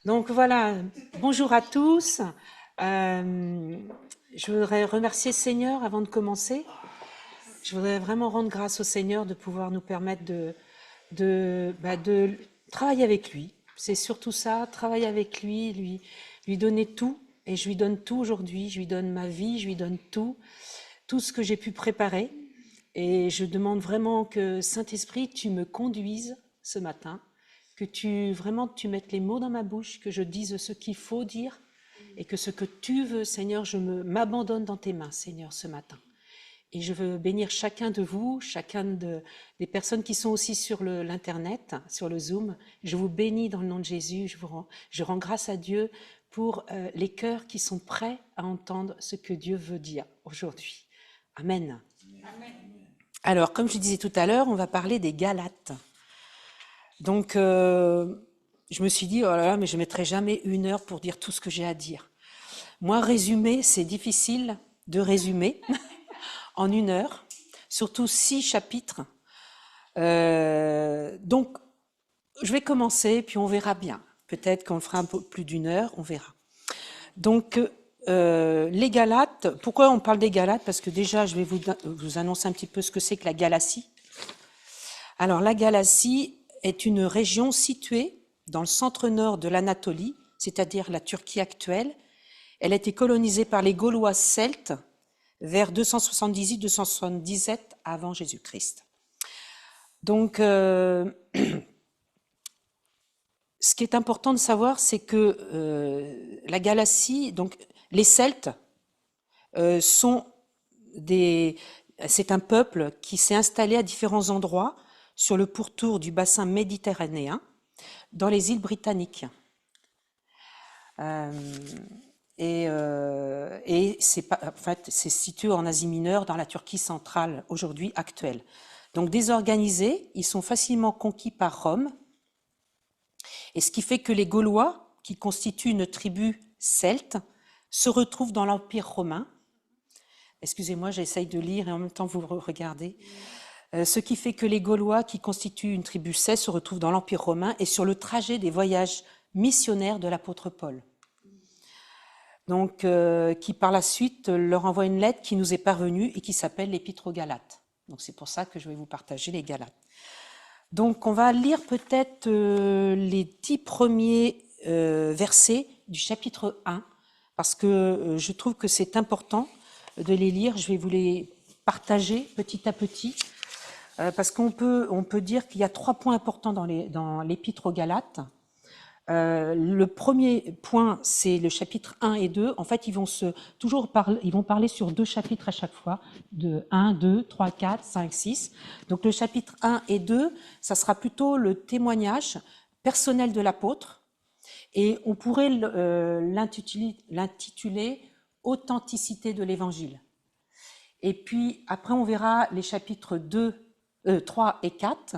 Donc voilà, bonjour à tous. Je voudrais remercier le Seigneur avant de commencer. Je voudrais vraiment rendre grâce au Seigneur de pouvoir nous permettre de travailler avec lui. C'est surtout ça, travailler avec lui, lui donner tout. Et je lui donne tout aujourd'hui, je lui donne ma vie, je lui donne tout ce que j'ai pu préparer. Et je demande vraiment que Saint-Esprit, tu me conduises ce matin, que tu mettes les mots dans ma bouche, que je dise ce qu'il faut dire et que ce que tu veux, Seigneur, m'abandonne dans tes mains, Seigneur, ce matin. Et je veux bénir chacun de vous, des personnes qui sont aussi sur l'Internet, sur le Zoom. Je vous bénis dans le nom de Jésus. Je rends grâce à Dieu pour les cœurs qui sont prêts à entendre ce que Dieu veut dire aujourd'hui. Amen. Amen. Alors, comme je disais tout à l'heure, on va parler des Galates. Donc, je me suis dit, oh là là, mais je ne mettrai jamais 1 heure pour dire tout ce que j'ai à dire. Moi, résumer, c'est difficile de résumer en 1 heure, surtout 6 chapitres. Donc, je vais commencer, puis on verra bien. Peut-être qu'on le fera un peu plus d'1 heure, on verra. Donc, les Galates, pourquoi on parle des Galates? Parce que déjà, je vais vous annoncer un petit peu ce que c'est que la Galatie. Alors, la Galatie est une région située dans le centre-nord de l'Anatolie, c'est-à-dire la Turquie actuelle. Elle a été colonisée par les Gaulois celtes vers 278-277 avant Jésus-Christ. Donc, ce qui est important de savoir, c'est que la Galatie, donc les Celtes, c'est un peuple qui s'est installé à différents endroits sur le pourtour du bassin méditerranéen, dans les îles britanniques. C'est situé en Asie mineure, dans la Turquie centrale, aujourd'hui actuelle. Donc désorganisés, ils sont facilement conquis par Rome, et ce qui fait que les Gaulois, qui constituent une tribu celte, se retrouvent dans l'Empire romain. Excusez-moi, j'essaye de lire et en même temps vous regardez. Ce qui fait que les Gaulois, qui constituent une tribu celte, se retrouvent dans l'Empire romain et sur le trajet des voyages missionnaires de l'apôtre Paul. Donc, qui par la suite leur envoie une lettre qui nous est parvenue et qui s'appelle l'Épître aux Galates. Donc c'est pour ça que je vais vous partager les Galates. Donc on va lire peut-être les 10 premiers versets du chapitre 1, parce que je trouve que c'est important de les lire. Je vais vous les partager petit à petit, parce qu'on peut dire qu'il y a 3 points importants dans l'Épître aux Galates. Le premier point, c'est le chapitre 1 et 2. En fait, ils vont parler sur 2 chapitres à chaque fois, de 1, 2, 3, 4, 5, 6. Donc le chapitre 1 et 2, ça sera plutôt le témoignage personnel de l'apôtre, et on pourrait l'intituler « Authenticité de l'Évangile ». Et puis après, on verra les chapitres 3 et 4,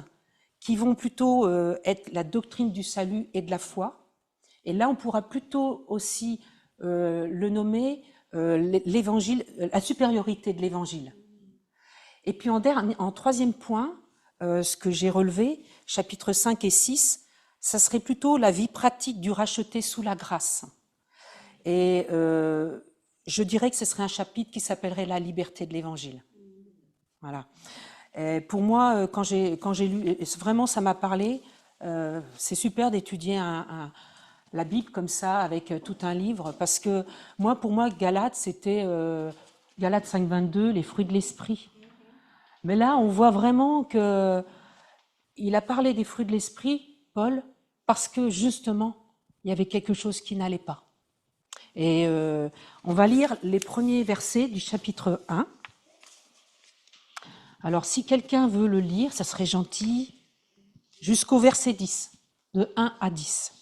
qui vont plutôt être la doctrine du salut et de la foi. Et là, on pourra plutôt aussi le nommer l'évangile, la supériorité de l'évangile. Et puis en troisième point, ce que j'ai relevé, chapitres 5 et 6, ça serait plutôt la vie pratique du racheté sous la grâce. Et je dirais que ce serait un chapitre qui s'appellerait la liberté de l'évangile. Voilà. Pour moi, quand j'ai lu, vraiment ça m'a parlé. C'est super d'étudier la Bible comme ça, avec tout un livre, parce que pour moi, Galates, c'était Galates 5,22, les fruits de l'esprit. Mais là, on voit vraiment que il a parlé des fruits de l'esprit, Paul, parce que justement, il y avait quelque chose qui n'allait pas. Et on va lire les premiers versets du chapitre 1. Alors, si quelqu'un veut le lire, ça serait gentil, jusqu'au verset 10, de 1 à 10.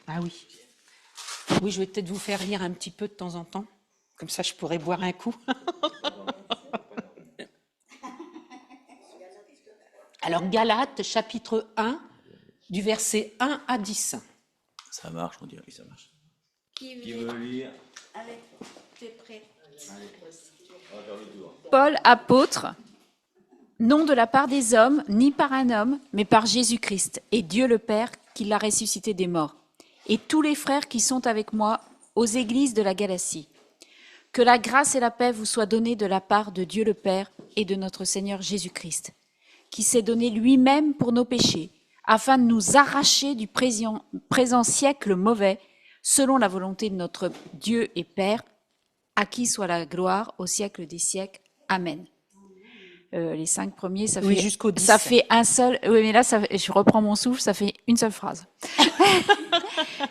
Ah oui. Oui, je vais peut-être vous faire lire un petit peu de temps en temps, comme ça je pourrais boire un coup. Alors, Galates, chapitre 1, du verset 1 à 10. Ça marche, on dirait que ça marche. Qui veut lire? Allez, tu es prêt. On va faire le tour. Paul, apôtre, non de la part des hommes, ni par un homme, mais par Jésus-Christ, et Dieu le Père qui l'a ressuscité des morts, et tous les frères qui sont avec moi aux églises de la Galatie. Que la grâce et la paix vous soient données de la part de Dieu le Père et de notre Seigneur Jésus-Christ, qui s'est donné lui-même pour nos péchés, afin de nous arracher du présent siècle mauvais, selon la volonté de notre Dieu et Père, à qui soit la gloire au siècle des siècles. Amen. Les 5 premiers, ça Oui, fait, jusqu'au 10. ça fait un seul. Oui, mais là, je reprends mon souffle, ça fait une seule phrase.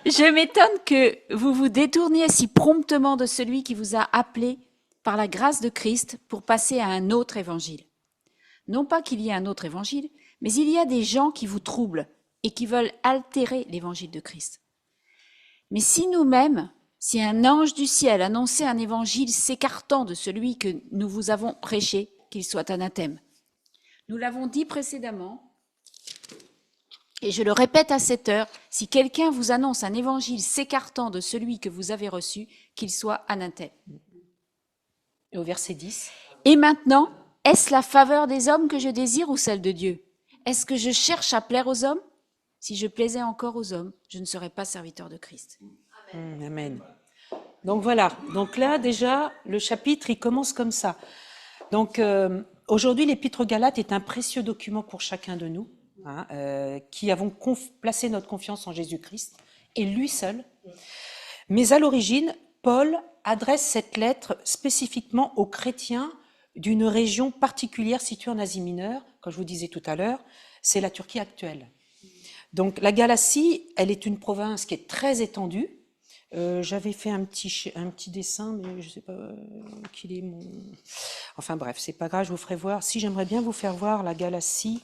Je m'étonne que vous vous détourniez si promptement de celui qui vous a appelé par la grâce de Christ pour passer à un autre évangile. Non pas qu'il y ait un autre évangile, mais il y a des gens qui vous troublent et qui veulent altérer l'évangile de Christ. Mais si nous-mêmes, si un ange du ciel annonçait un évangile s'écartant de celui que nous vous avons prêché, qu'il soit anathème. Nous l'avons dit précédemment, et je le répète à cette heure, si quelqu'un vous annonce un évangile s'écartant de celui que vous avez reçu, qu'il soit anathème. Et au verset 10. Et maintenant, est-ce la faveur des hommes que je désire ou celle de Dieu? Est-ce que je cherche à plaire aux hommes? Si je plaisais encore aux hommes, je ne serais pas serviteur de Christ. Amen. Donc voilà, donc là déjà, le chapitre, il commence comme ça. Donc aujourd'hui, l'Épître aux Galates est un précieux document pour chacun de nous, qui avons placé notre confiance en Jésus-Christ et lui seul. Mais à l'origine, Paul adresse cette lettre spécifiquement aux chrétiens d'une région particulière située en Asie mineure. Comme je vous disais tout à l'heure, c'est la Turquie actuelle. Donc la Galatie, elle est une province qui est très étendue. J'avais fait un petit dessin, mais je ne sais pas qu'il est mon... Enfin bref, c'est pas grave, je vous ferai voir. Si j'aimerais bien vous faire voir la Galatie,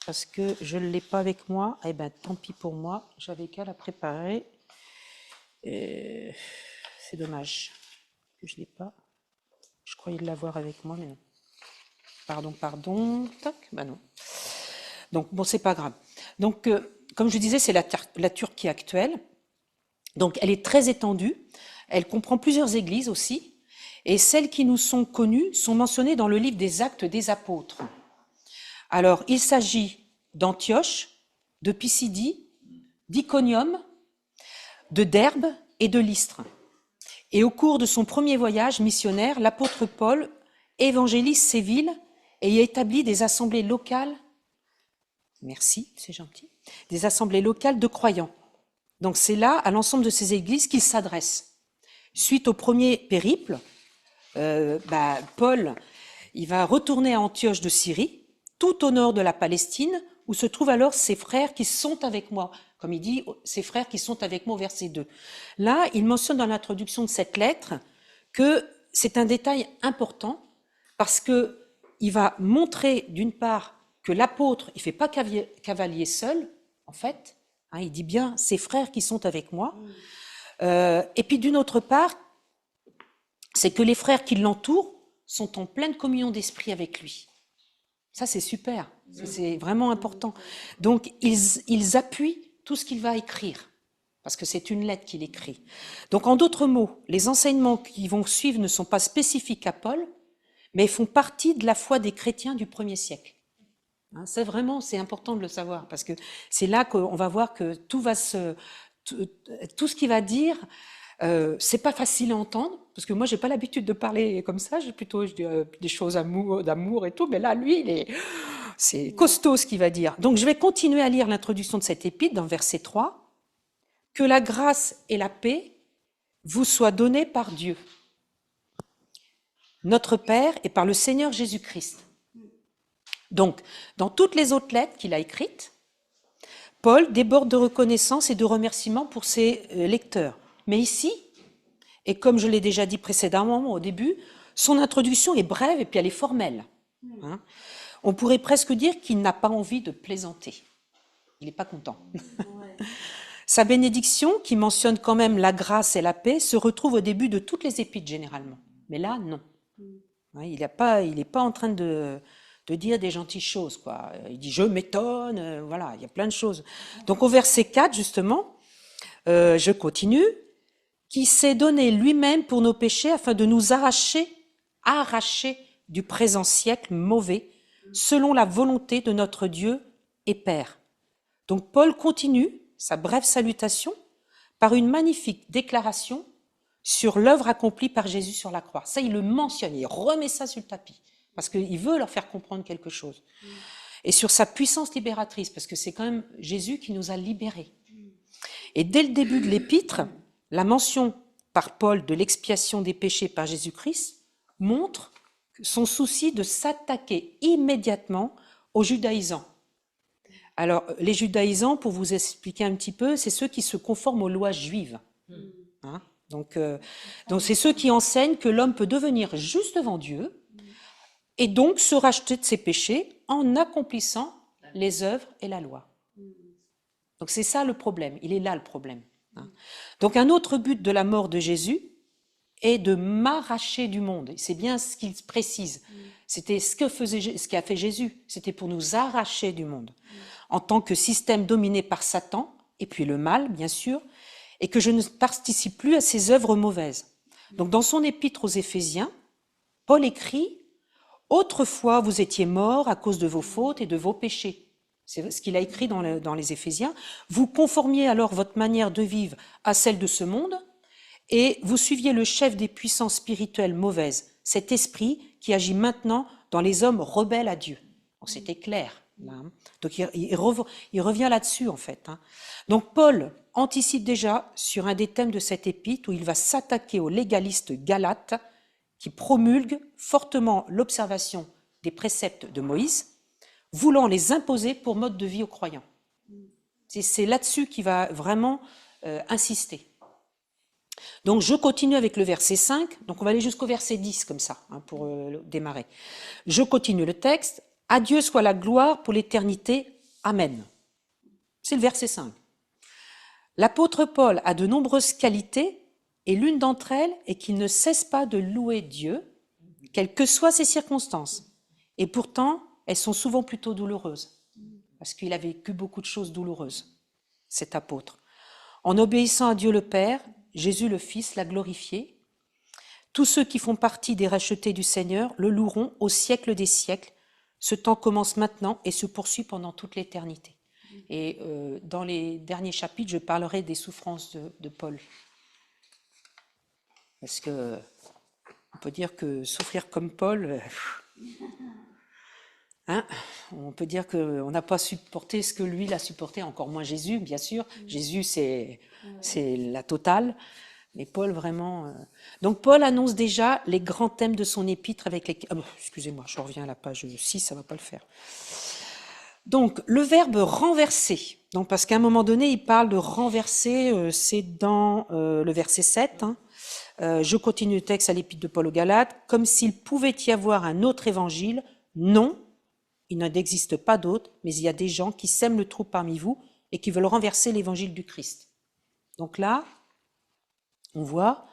parce que je ne l'ai pas avec moi, eh bien tant pis pour moi, j'avais qu'à la préparer. C'est dommage que je ne l'ai pas. Je croyais l'avoir avec moi, mais non. Pardon. Tac, bah non. Donc bon, c'est pas grave. Donc, comme je disais, c'est la Turquie actuelle. Donc, elle est très étendue. Elle comprend plusieurs églises aussi. Et celles qui nous sont connues sont mentionnées dans le livre des Actes des Apôtres. Alors, il s'agit d'Antioche, de Pisidie, d'Iconium, de Derbe et de Lystre. Et au cours de son premier voyage missionnaire, l'apôtre Paul évangélise ces villes et y établit des assemblées locales. Merci, c'est gentil. Des assemblées locales de croyants. Donc c'est là, à l'ensemble de ces églises, qu'il s'adresse. Suite au premier périple, Paul, il va retourner à Antioche de Syrie, tout au nord de la Palestine, où se trouvent alors ses frères qui sont avec moi. Comme il dit, ses frères qui sont avec moi au verset 2. Là, il mentionne dans l'introduction de cette lettre que c'est un détail important parce que il va montrer d'une part que l'apôtre, il ne fait pas cavalier seul, en fait. Il dit bien ses frères qui sont avec moi. Et puis d'une autre part, c'est que les frères qui l'entourent sont en pleine communion d'esprit avec lui. Ça, c'est super. C'est vraiment important. Donc, ils appuient tout ce qu'il va écrire, parce que c'est une lettre qu'il écrit. Donc, en d'autres mots, les enseignements qui vont suivre ne sont pas spécifiques à Paul, mais font partie de la foi des chrétiens du 1er siècle. C'est important de le savoir, parce que c'est là qu'on va voir que tout ce qu'il va dire, c'est pas facile à entendre, parce que moi j'ai pas l'habitude de parler comme ça, j'ai plutôt des choses d'amour et tout, mais là lui c'est costaud ce qu'il va dire. Donc je vais continuer à lire l'introduction de cette épître dans verset 3. Que la grâce et la paix vous soient données par Dieu, notre Père, et par le Seigneur Jésus-Christ. Donc, dans toutes les autres lettres qu'il a écrites, Paul déborde de reconnaissance et de remerciements pour ses lecteurs. Mais ici, et comme je l'ai déjà dit précédemment au début, son introduction est brève et puis elle est formelle. On pourrait presque dire qu'il n'a pas envie de plaisanter. Il n'est pas content. Sa bénédiction, qui mentionne quand même la grâce et la paix, se retrouve au début de toutes les épîtres généralement. Mais là, non. Il n'est pas en train de dire des gentilles choses, quoi. Il dit « je m'étonne », voilà, il y a plein de choses. Donc au verset 4, justement, je continue, « qui s'est donné lui-même pour nos péchés afin de nous arracher du présent siècle mauvais, selon la volonté de notre Dieu et Père. Donc Paul continue sa brève salutation par une magnifique déclaration sur l'œuvre accomplie par Jésus sur la croix. Ça, il le mentionne, il remet ça sur le tapis, parce qu'il veut leur faire comprendre quelque chose. Et sur sa puissance libératrice, parce que c'est quand même Jésus qui nous a libérés. Et dès le début de l'épître, la mention par Paul de l'expiation des péchés par Jésus-Christ montre son souci de s'attaquer immédiatement aux judaïsants. Alors, les judaïsants, pour vous expliquer un petit peu, c'est ceux qui se conforment aux lois juives. Hein? Donc, c'est ceux qui enseignent que l'homme peut devenir juste devant Dieu et donc se racheter de ses péchés en accomplissant les œuvres et la loi. Donc c'est ça le problème, il est là le problème. Hein? Donc un autre but de la mort de Jésus est de m'arracher du monde. C'est bien ce qu'il précise. C'était ce qu'a fait Jésus, c'était pour nous arracher du monde, en tant que système dominé par Satan, et puis le mal, bien sûr, et que je ne participe plus à ses œuvres mauvaises. Donc dans son épître aux Éphésiens, Paul écrit « Autrefois vous étiez morts à cause de vos fautes et de vos péchés ». C'est ce qu'il a écrit dans les Éphésiens. Vous conformiez alors votre manière de vivre à celle de ce monde et vous suiviez le chef des puissances spirituelles mauvaises, cet esprit qui agit maintenant dans les hommes rebelles à Dieu. Donc, c'était clair. Là, hein. Donc il revient là-dessus en fait. Hein. Donc Paul anticipe déjà sur un des thèmes de cette épître où il va s'attaquer aux légalistes galates qui promulguent fortement l'observation des préceptes de Moïse, voulant les imposer pour mode de vie aux croyants. C'est là-dessus qu'il va vraiment insister. Donc je continue avec le verset 5, donc on va aller jusqu'au verset 10 comme ça, hein, pour démarrer. Je continue le texte. « À Dieu soit la gloire pour l'éternité. Amen ». C'est le verset 5. L'apôtre Paul a de nombreuses qualités et l'une d'entre elles est qu'il ne cesse pas de louer Dieu, quelles que soient ses circonstances. Et pourtant, elles sont souvent plutôt douloureuses, parce qu'il a vécu beaucoup de choses douloureuses, cet apôtre. En obéissant à Dieu le Père, Jésus le Fils l'a glorifié. Tous ceux qui font partie des rachetés du Seigneur le loueront au siècle des siècles. Ce temps commence maintenant et se poursuit pendant toute l'éternité. Et dans les derniers chapitres, je parlerai des souffrances de Paul. Parce que on peut dire que souffrir comme Paul... Hein, on peut dire qu'on n'a pas supporté ce que lui l'a supporté, encore moins Jésus, bien sûr. Jésus, c'est la totale. Mais Paul, vraiment... Donc, Paul annonce déjà les grands thèmes de son épître avec les... excusez-moi, je reviens à la page 6, ça ne va pas le faire. Donc, le verbe renverser. Donc, parce qu'à un moment donné, il parle de renverser, c'est dans le verset 7. Hein. Je continue le texte à l'épître de Paul aux Galates. Comme s'il pouvait y avoir un autre évangile. Non, il n'existe pas d'autre, mais il y a des gens qui sèment le trouble parmi vous et qui veulent renverser l'évangile du Christ. Donc là, on voit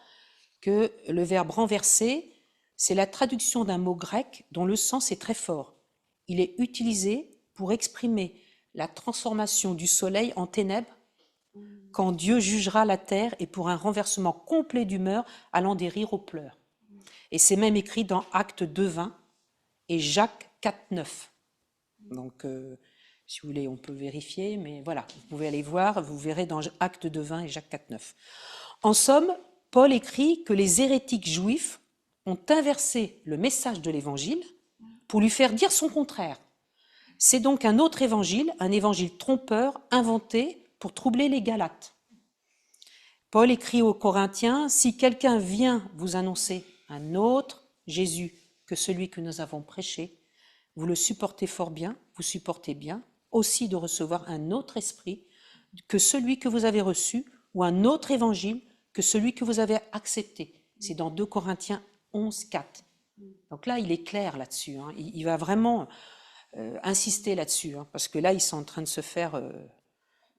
que le verbe renverser, c'est la traduction d'un mot grec dont le sens est très fort. Il est utilisé pour exprimer la transformation du soleil en ténèbres quand Dieu jugera la terre et pour un renversement complet d'humeur allant des rires aux pleurs. Et c'est même écrit dans Actes 2.20 et Jacques 4.9. Donc, si vous voulez, on peut vérifier, mais voilà, vous pouvez aller voir, vous verrez dans Actes 2.20 et Jacques 4.9. En somme, Paul écrit que les hérétiques juifs ont inversé le message de l'évangile pour lui faire dire son contraire. C'est donc un autre évangile, un évangile trompeur, inventé pour troubler les Galates. Paul écrit aux Corinthiens, « Si quelqu'un vient vous annoncer un autre Jésus que celui que nous avons prêché, vous le supportez fort bien, vous supportez bien aussi de recevoir un autre esprit que celui que vous avez reçu ou un autre évangile que celui que vous avez accepté. » C'est dans 2 Corinthiens 11, 4. Donc là, il est clair là-dessus. Hein. Il va vraiment insister là-dessus, hein, parce que là, ils sont en train de se faire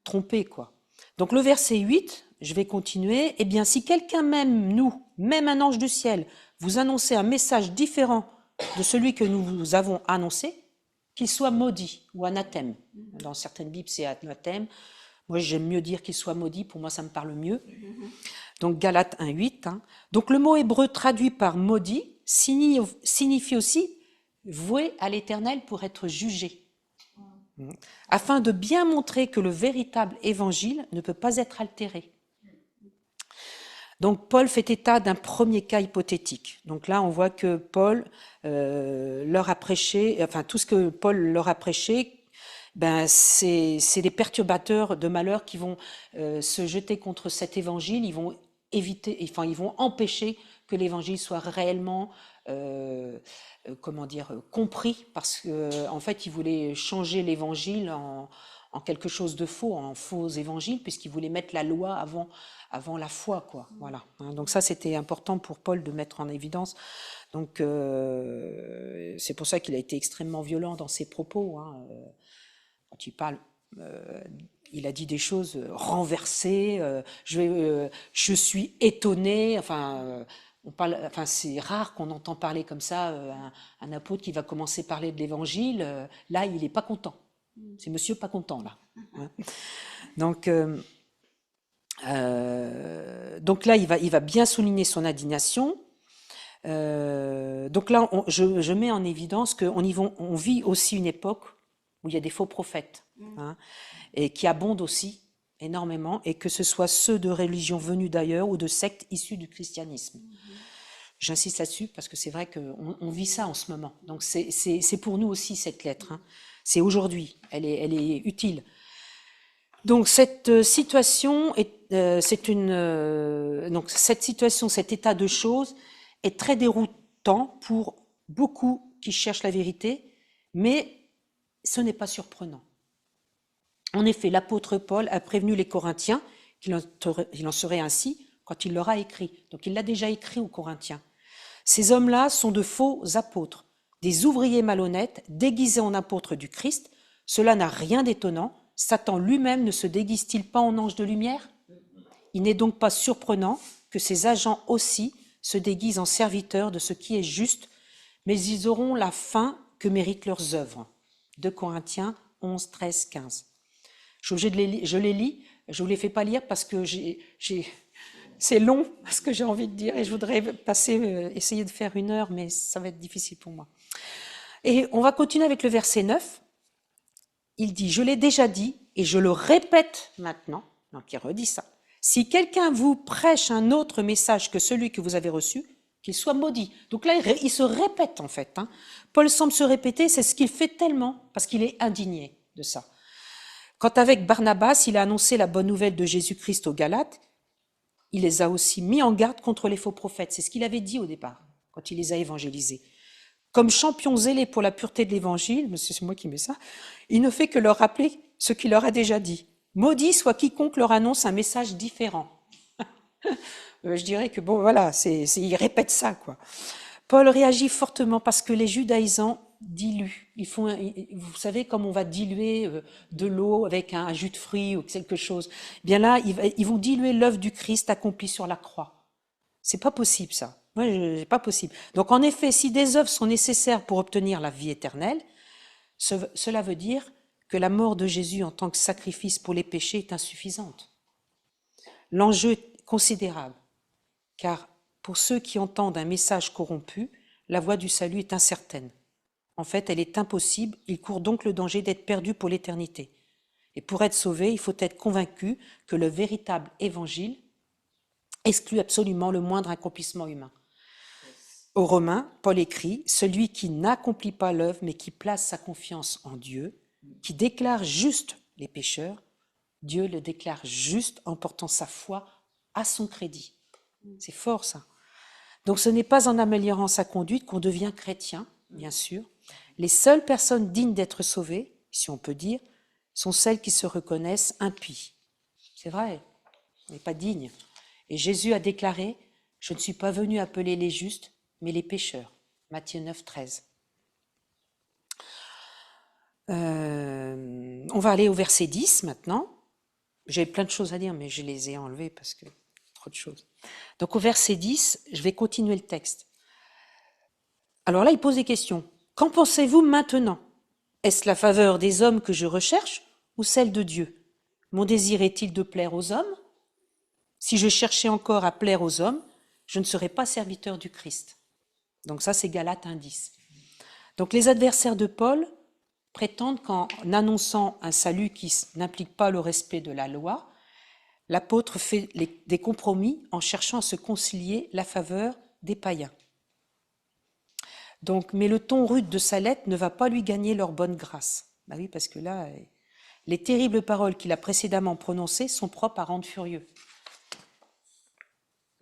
tromper, quoi. Donc le verset 8, je vais continuer. « Eh bien, si quelqu'un même nous, même un ange du ciel, vous annonçait un message différent de celui que nous vous avons annoncé, qu'il soit maudit ou anathème. » Dans certaines Bibles, c'est anathème. Moi, j'aime mieux dire qu'il soit maudit. Pour moi, ça me parle mieux. Donc, Galates 1.8. Hein. Donc, le mot hébreu traduit par maudit signifie aussi voué à l'Éternel pour être jugé, afin de bien montrer que le véritable évangile ne peut pas être altéré. Donc Paul fait état d'un premier cas hypothétique. Donc là, on voit que Paul leur a prêché, enfin tout ce que Paul leur a prêché, ben c'est des perturbateurs de malheur qui vont se jeter contre cet évangile. Ils vont éviter, enfin ils vont empêcher que l'évangile soit réellement, compris, parce que en fait, ils voulaient changer l'évangile en quelque chose de faux, en faux évangile, puisqu'ils voulaient mettre la loi avant la foi, quoi. Voilà. Donc ça, c'était important pour Paul de mettre en évidence. Donc c'est pour ça qu'il a été extrêmement violent dans ses propos. Quand il parle, il a dit des choses renversées. Je suis étonné. Enfin, c'est rare qu'on entend parler comme ça un apôtre qui va commencer à parler de l'Évangile. Là, il n'est pas content. C'est Monsieur pas content là. Donc là, il va bien souligner son indignation. Donc là, je mets en évidence qu'on vit aussi une époque où il y a des faux prophètes, et qui abondent aussi énormément, et que ce soit ceux de religions venues d'ailleurs ou de sectes issues du christianisme. J'insiste là-dessus parce que c'est vrai qu'on vit ça en ce moment. Donc c'est pour nous aussi cette lettre. C'est aujourd'hui, elle est utile. Donc cette situation, cet état de choses est très déroutant pour beaucoup qui cherchent la vérité, mais ce n'est pas surprenant. En effet, l'apôtre Paul a prévenu les Corinthiens qu'il en serait ainsi quand il leur a écrit. Donc il l'a déjà écrit aux Corinthiens. Ces hommes-là sont de faux apôtres, des ouvriers malhonnêtes déguisés en apôtres du Christ. Cela n'a rien d'étonnant. Satan lui-même ne se déguise-t-il pas en ange de lumière? Il n'est donc pas surprenant que ces agents aussi se déguisent en serviteurs de ce qui est juste, mais ils auront la fin que méritent leurs œuvres. 2 Corinthiens 11, 13, 15. Je les lis, je ne vous les fais pas lire parce que c'est long ce que j'ai envie de dire et je voudrais essayer de faire 1 heure, mais ça va être difficile pour moi. Et on va continuer avec le verset 9. Il dit, je l'ai déjà dit et je le répète maintenant, donc il redit ça. Si quelqu'un vous prêche un autre message que celui que vous avez reçu, qu'il soit maudit. Donc là, il se répète en fait. Paul semble se répéter, c'est ce qu'il fait tellement, parce qu'il est indigné de ça. Quand avec Barnabas, il a annoncé la bonne nouvelle de Jésus-Christ aux Galates, il les a aussi mis en garde contre les faux prophètes. C'est ce qu'il avait dit au départ, quand il les a évangélisés. Comme champion zélé pour la pureté de l'évangile, c'est moi qui mets ça, il ne fait que leur rappeler ce qu'il leur a déjà dit. Maudit soit quiconque leur annonce un message différent. Je dirais que bon, voilà, il répète ça, quoi. Paul réagit fortement parce que les judaïsants diluent. Vous savez, comme on va diluer de l'eau avec un jus de fruits ou quelque chose. Bien là, ils vont diluer l'œuvre du Christ accomplie sur la croix. C'est pas possible, ça. C'est pas possible. Donc, en effet, si des œuvres sont nécessaires pour obtenir la vie éternelle, cela veut dire que la mort de Jésus en tant que sacrifice pour les péchés est insuffisante. L'enjeu est considérable, car pour ceux qui entendent un message corrompu, la voie du salut est incertaine. En fait, elle est impossible, ils courent donc le danger d'être perdus pour l'éternité. Et pour être sauvés, il faut être convaincu que le véritable évangile exclut absolument le moindre accomplissement humain. Aux Romains, Paul écrit « Celui qui n'accomplit pas l'œuvre, mais qui place sa confiance en Dieu, qui déclare juste les pécheurs, Dieu le déclare juste en portant sa foi à son crédit. » C'est fort, ça. Donc ce n'est pas en améliorant sa conduite qu'on devient chrétien, bien sûr. Les seules personnes dignes d'être sauvées, si on peut dire, sont celles qui se reconnaissent impies. C'est vrai, on n'est pas digne. Et Jésus a déclaré « Je ne suis pas venu appeler les justes, mais les pécheurs. » Matthieu 9, 13. On va aller au verset 10 maintenant. J'ai plein de choses à dire, mais je les ai enlevées parce que trop de choses. Donc au verset 10, je vais continuer le texte. Alors là, il pose des questions. Qu'en pensez-vous maintenant? Est-ce la faveur des hommes que je recherche ou celle de Dieu? Mon désir est-il de plaire aux hommes? Si je cherchais encore à plaire aux hommes, je ne serais pas serviteur du Christ. Donc ça, c'est Galates 1, 10. Donc les adversaires de Paul prétendent qu'en annonçant un salut qui n'implique pas le respect de la loi, l'apôtre fait des compromis en cherchant à se concilier la faveur des païens. Donc, mais le ton rude de sa lettre ne va pas lui gagner leur bonne grâce. Bah oui, parce que là, les terribles paroles qu'il a précédemment prononcées sont propres à rendre furieux.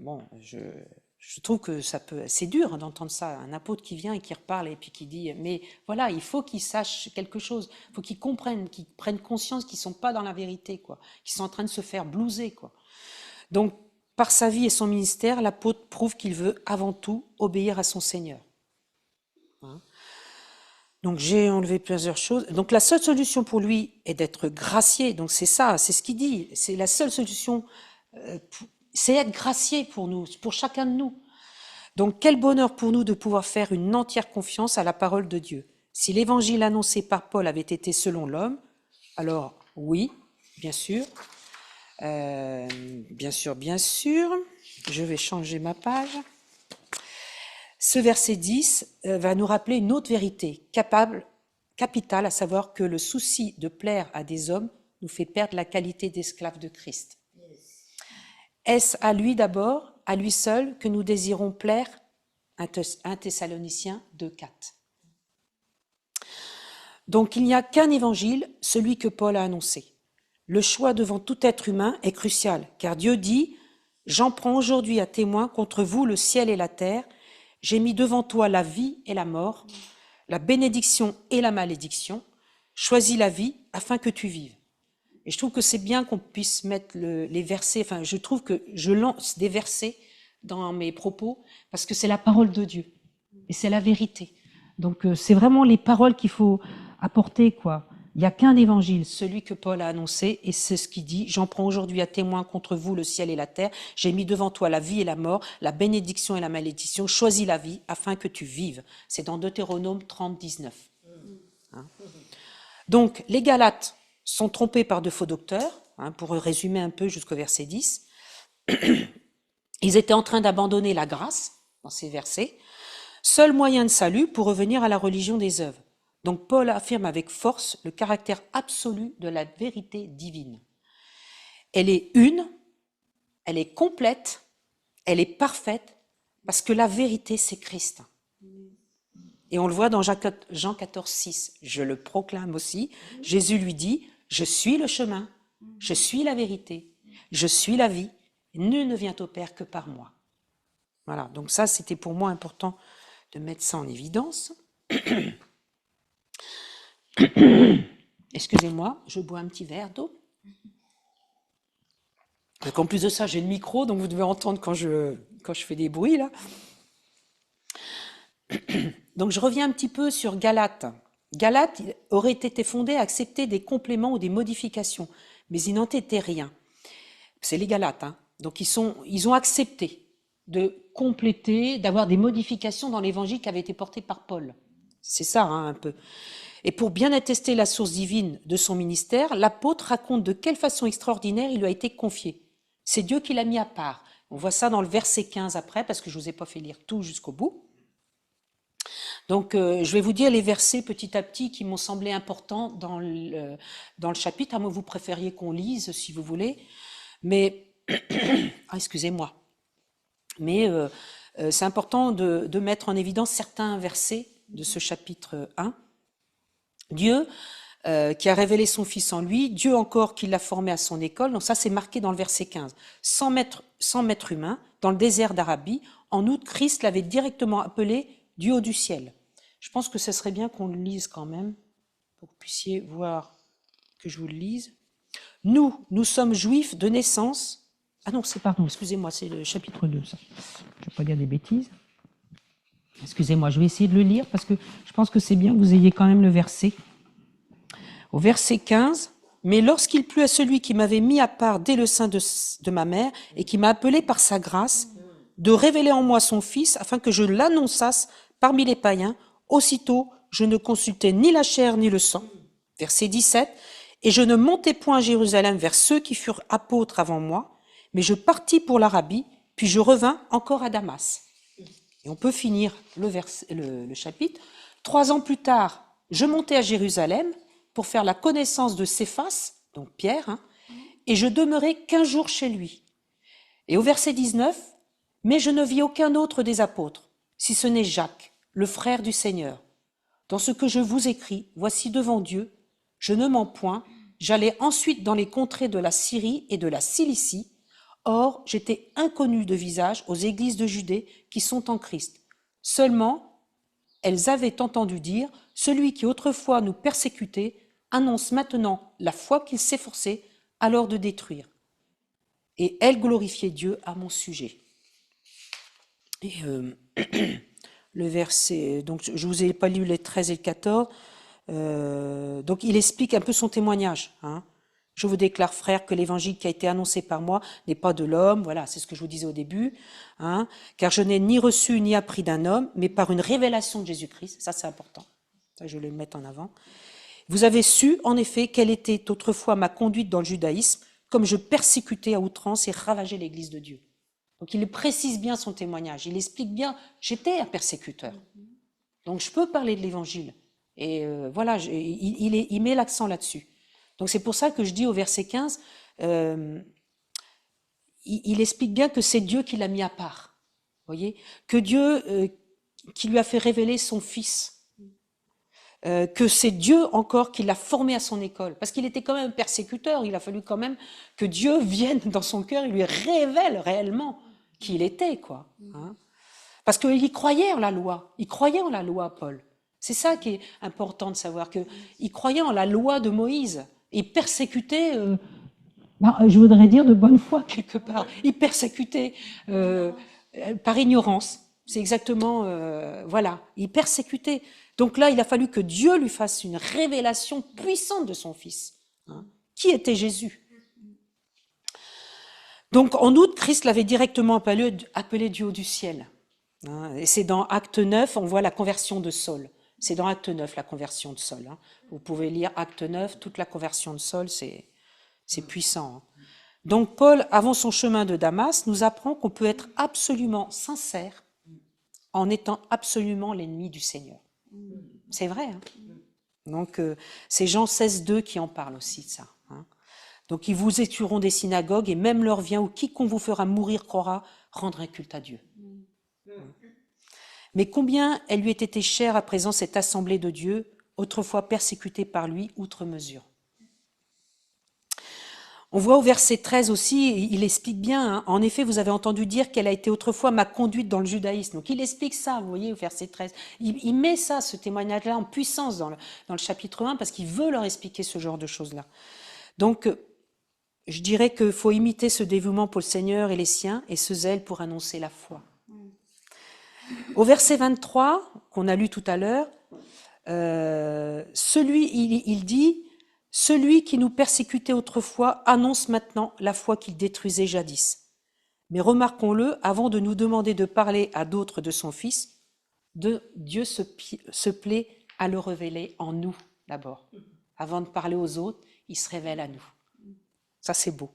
Bon, je trouve que c'est dur d'entendre ça, un apôtre qui vient et qui reparle et puis qui dit, mais voilà, il faut qu'ils sachent quelque chose, il faut qu'ils comprennent, qu'ils prennent conscience qu'ils ne sont pas dans la vérité, quoi, qu'ils sont en train de se faire blouser, quoi. Donc, par sa vie et son ministère, l'apôtre prouve qu'il veut avant tout obéir à son Seigneur. Donc j'ai enlevé plusieurs choses. Donc la seule solution pour lui est d'être gracié. Donc c'est ça, c'est ce qu'il dit. C'est la seule solution, c'est être gracié pour nous, pour chacun de nous. Donc quel bonheur pour nous de pouvoir faire une entière confiance à la parole de Dieu. Si l'évangile annoncé par Paul avait été selon l'homme, alors oui, bien sûr. Bien sûr. Je vais changer ma page. Ce verset 10 va nous rappeler une autre vérité capitale, à savoir que le souci de plaire à des hommes nous fait perdre la qualité d'esclave de Christ. Est-ce à lui d'abord, à lui seul, que nous désirons plaire? 1 Thessaloniciens 2,4. Donc il n'y a qu'un évangile, celui que Paul a annoncé. Le choix devant tout être humain est crucial, car Dieu dit « J'en prends aujourd'hui à témoin contre vous le ciel et la terre. J'ai mis devant toi la vie et la mort, la bénédiction et la malédiction. Choisis la vie afin que tu vives. » Et je trouve que c'est bien qu'on puisse mettre les versets, enfin je trouve que je lance des versets dans mes propos parce que c'est la parole de Dieu et c'est la vérité. Donc c'est vraiment les paroles qu'il faut apporter, quoi. Il n'y a qu'un évangile, celui que Paul a annoncé, et c'est ce qu'il dit. « J'en prends aujourd'hui à témoin contre vous le ciel et la terre. J'ai mis devant toi la vie et la mort, la bénédiction et la malédiction. Choisis la vie afin que tu vives. » C'est dans Deutéronome 30, 19. Hein? Donc, les Galates sont trompés par de faux docteurs, hein, pour résumer un peu jusqu'au verset 10. Ils étaient en train d'abandonner la grâce dans ces versets. Seul moyen de salut pour revenir à la religion des œuvres. Donc Paul affirme avec force le caractère absolu de la vérité divine. Elle est une, elle est complète, elle est parfaite, parce que la vérité, c'est Christ. Et on le voit dans Jean 14, 6. Je le proclame aussi. Jésus lui dit, « Je suis le chemin, je suis la vérité, je suis la vie. Nul ne vient au Père que par moi. » Voilà, donc ça, c'était pour moi important de mettre ça en évidence. Excusez-moi, je bois un petit verre d'eau. Donc en plus de ça, j'ai le micro, donc vous devez entendre quand je fais des bruits, là. Donc je reviens un petit peu sur Galates. Galates aurait été fondé à accepter des compléments ou des modifications, mais il n'en était rien. C'est les Galates, hein. Donc ils ont accepté de compléter, d'avoir des modifications dans l'évangile qui avait été porté par Paul. C'est ça, hein, un peu. Et pour bien attester la source divine de son ministère, l'apôtre raconte de quelle façon extraordinaire il lui a été confié. C'est Dieu qui l'a mis à part. On voit ça dans le verset 15 après, parce que je ne vous ai pas fait lire tout jusqu'au bout. Donc, je vais vous dire les versets petit à petit qui m'ont semblé importants dans le chapitre. À moi, vous préfériez qu'on lise, si vous voulez. Mais, excusez-moi. Mais c'est important de mettre en évidence certains versets de ce chapitre 1. Dieu qui a révélé son Fils en lui, Dieu encore qui l'a formé à son école, donc ça c'est marqué dans le verset 15. Sans maître humain, dans le désert d'Arabie, en outre Christ l'avait directement appelé du haut du ciel. Je pense que ce serait bien qu'on le lise quand même, pour que vous puissiez voir que je vous le lise. Nous sommes juifs de naissance. Ah non, excusez-moi, c'est le chapitre 2, ça. Je ne vais pas dire des bêtises. Excusez-moi, je vais essayer de le lire parce que je pense que c'est bien que vous ayez quand même le verset. Au verset 15, « Mais lorsqu'il plut à celui qui m'avait mis à part dès le sein de ma mère et qui m'a appelé par sa grâce, de révéler en moi son Fils afin que je l'annonçasse parmi les païens, aussitôt je ne consultais ni la chair ni le sang. » Verset 17, « Et je ne montai point à Jérusalem vers ceux qui furent apôtres avant moi, mais je partis pour l'Arabie, puis je revins encore à Damas. » Et on peut finir le chapitre. 3 ans plus tard, je montai à Jérusalem pour faire la connaissance de Céphas, donc Pierre, hein, et je demeurai 15 jours chez lui. Et au verset 19, mais je ne vis aucun autre des apôtres, si ce n'est Jacques, le frère du Seigneur. Dans ce que je vous écris, voici devant Dieu, je ne mens point, j'allais ensuite dans les contrées de la Syrie et de la Cilicie. Or, j'étais inconnu de visage aux églises de Judée qui sont en Christ. Seulement, elles avaient entendu dire, celui qui autrefois nous persécutait annonce maintenant la foi qu'il s'efforçait alors de détruire. Et elles glorifiaient Dieu à mon sujet. Et le verset, donc je vous ai pas lu les 13 et le 14, donc il explique un peu son témoignage. Hein. Je vous déclare, frères, que l'évangile qui a été annoncé par moi n'est pas de l'homme, voilà, c'est ce que je vous disais au début, hein, car je n'ai ni reçu ni appris d'un homme, mais par une révélation de Jésus-Christ, ça c'est important, ça je vais le mettre en avant. Vous avez su, en effet, quelle était autrefois ma conduite dans le judaïsme, comme je persécutais à outrance et ravageais l'Église de Dieu. Donc il précise bien son témoignage, il explique bien, j'étais un persécuteur, donc je peux parler de l'Évangile. Et voilà, il met l'accent là-dessus. Donc c'est pour ça que je dis au verset 15, il explique bien que c'est Dieu qui l'a mis à part, voyez, que Dieu qui lui a fait révéler son Fils, que c'est Dieu encore qui l'a formé à son école, parce qu'il était quand même persécuteur, il a fallu quand même que Dieu vienne dans son cœur et lui révèle réellement qui il était, quoi. Hein. Parce qu'il croyait en la loi, Paul. C'est ça qui est important de savoir, qu'il croyait en la loi de Moïse, et persécutait, je voudrais dire de bonne foi quelque part, il persécutait par ignorance, c'est exactement, voilà, il persécutait. Donc là, il a fallu que Dieu lui fasse une révélation puissante de son Fils. Hein. Qui était Jésus? Donc en outre, Christ l'avait directement appelé du haut du ciel. Hein. Et c'est dans Acte 9, on voit la conversion de Saul. C'est dans Acte 9, la conversion de Saul. Hein. Vous pouvez lire Acte 9, toute la conversion de Saul, c'est puissant. Hein. Donc Paul, avant son chemin de Damas, nous apprend qu'on peut être absolument sincère en étant absolument l'ennemi du Seigneur. C'est vrai. Hein. Donc c'est Jean 16, 2 qui en parle aussi de ça. Hein. Donc ils vous étueront des synagogues et même l'heure vient où quiconque vous fera mourir croira rendre un culte à Dieu. Mais combien elle lui était chère à présent cette assemblée de Dieu, autrefois persécutée par lui outre mesure. On voit au verset 13 aussi, il explique bien, hein, en effet, vous avez entendu dire qu'elle a été autrefois ma conduite dans le judaïsme. Donc il explique ça, vous voyez, au verset 13. Il met ça, ce témoignage-là, en puissance dans le chapitre 1, parce qu'il veut leur expliquer ce genre de choses-là. Donc, je dirais qu'il faut imiter ce dévouement pour le Seigneur et les siens, et ce zèle pour annoncer la foi. Au verset 23, qu'on a lu tout à l'heure, il dit « Celui qui nous persécutait autrefois annonce maintenant la foi qu'il détruisait jadis. » Mais remarquons-le, avant de nous demander de parler à d'autres de son Fils, Dieu se plaît à le révéler en nous d'abord. Avant de parler aux autres, il se révèle à nous. Ça, c'est beau.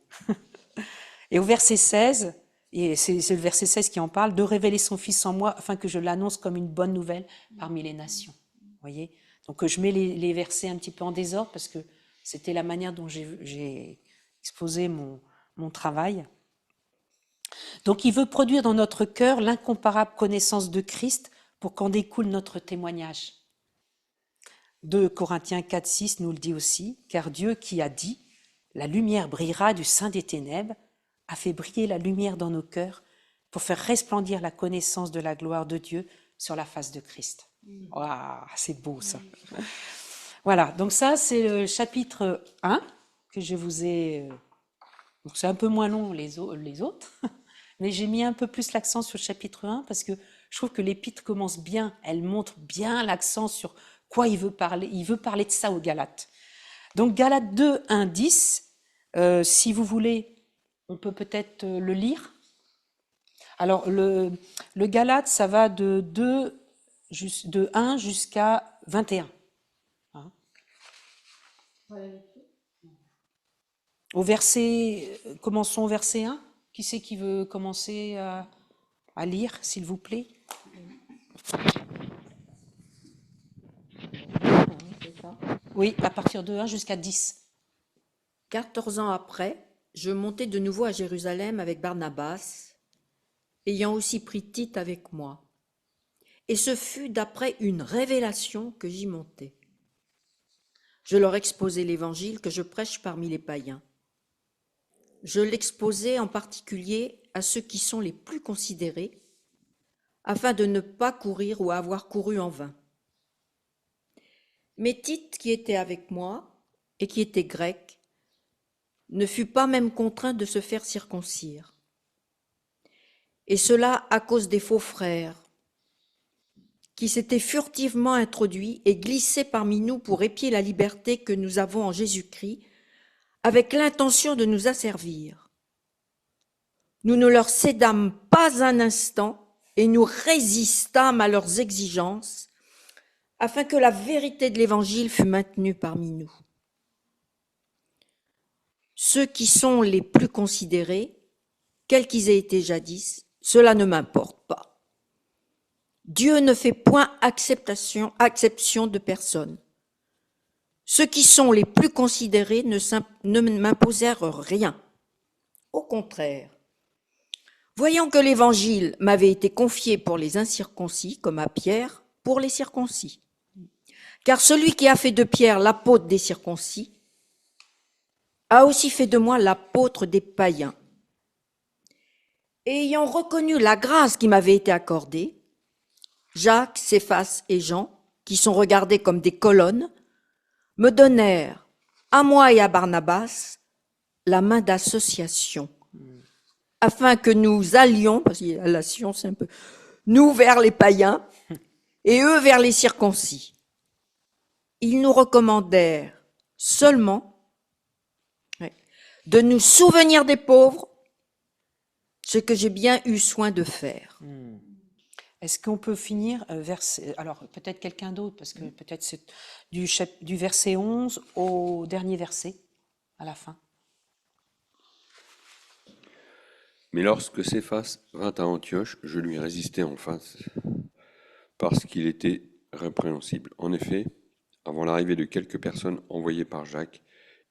Et au verset 16, et c'est le verset 16 qui en parle, de révéler son Fils en moi afin que je l'annonce comme une bonne nouvelle parmi les nations. Vous voyez ? Donc je mets les versets un petit peu en désordre parce que c'était la manière dont j'ai exposé mon travail. Donc il veut produire dans notre cœur l'incomparable connaissance de Christ pour qu'en découle notre témoignage. 2 Corinthiens 4, 6 nous le dit aussi, car Dieu qui a dit « La lumière brillera du sein des ténèbres » a fait briller la lumière dans nos cœurs pour faire resplendir la connaissance de la gloire de Dieu sur la face de Christ. Waouh, c'est beau ça. Voilà, donc ça c'est le chapitre 1 que je vous ai... Donc c'est un peu moins long les autres, mais j'ai mis un peu plus l'accent sur le chapitre 1 parce que je trouve que l'épître commence bien, elle montre bien l'accent sur quoi il veut parler. Il veut parler de ça aux Galates. Donc Galates 2, 1, 10, si vous voulez, on peut peut-être le lire. Alors le Galates, ça va de 1 jusqu'à 21. Hein. Au verset, commençons au verset 1. Qui c'est qui veut commencer à lire, s'il vous plaît? Oui, à partir de 1 jusqu'à 10. 14 ans après, je montai de nouveau à Jérusalem avec Barnabas, ayant aussi pris Tite avec moi. Et ce fut d'après une révélation que j'y montai. Je leur exposai l'évangile que je prêche parmi les païens. Je l'exposai en particulier à ceux qui sont les plus considérés, afin de ne pas courir ou avoir couru en vain. Mais Tite, qui était avec moi et qui était grec, ne fut pas même contraint de se faire circoncire. Et cela à cause des faux frères, qui s'étaient furtivement introduits et glissés parmi nous pour épier la liberté que nous avons en Jésus-Christ, avec l'intention de nous asservir. Nous ne leur cédâmes pas un instant et nous résistâmes à leurs exigences, afin que la vérité de l'Évangile fût maintenue parmi nous. Ceux qui sont les plus considérés, quels qu'ils aient été jadis, cela ne m'importe pas. Dieu ne fait point acception de personne. Ceux qui sont les plus considérés ne m'imposèrent rien. Au contraire, voyant que l'Évangile m'avait été confié pour les incirconcis, comme à Pierre, pour les circoncis. Car celui qui a fait de Pierre l'apôtre des circoncis a aussi fait de moi l'apôtre des païens. Et ayant reconnu la grâce qui m'avait été accordée, Jacques, Céphas et Jean, qui sont regardés comme des colonnes, me donnèrent, à moi et à Barnabas, la main d'association, afin que nous allions, parce que l'allation c'est un peu, nous vers les païens et eux vers les circoncis. Ils nous recommandèrent seulement de nous souvenir des pauvres, ce que j'ai bien eu soin de faire. Est-ce qu'on peut finir alors peut-être quelqu'un d'autre, parce que peut-être c'est du verset 11 au dernier verset, à la fin. Mais lorsque Céphas vint à Antioche, je lui résistai en face, parce qu'il était répréhensible. En effet, avant l'arrivée de quelques personnes envoyées par Jacques,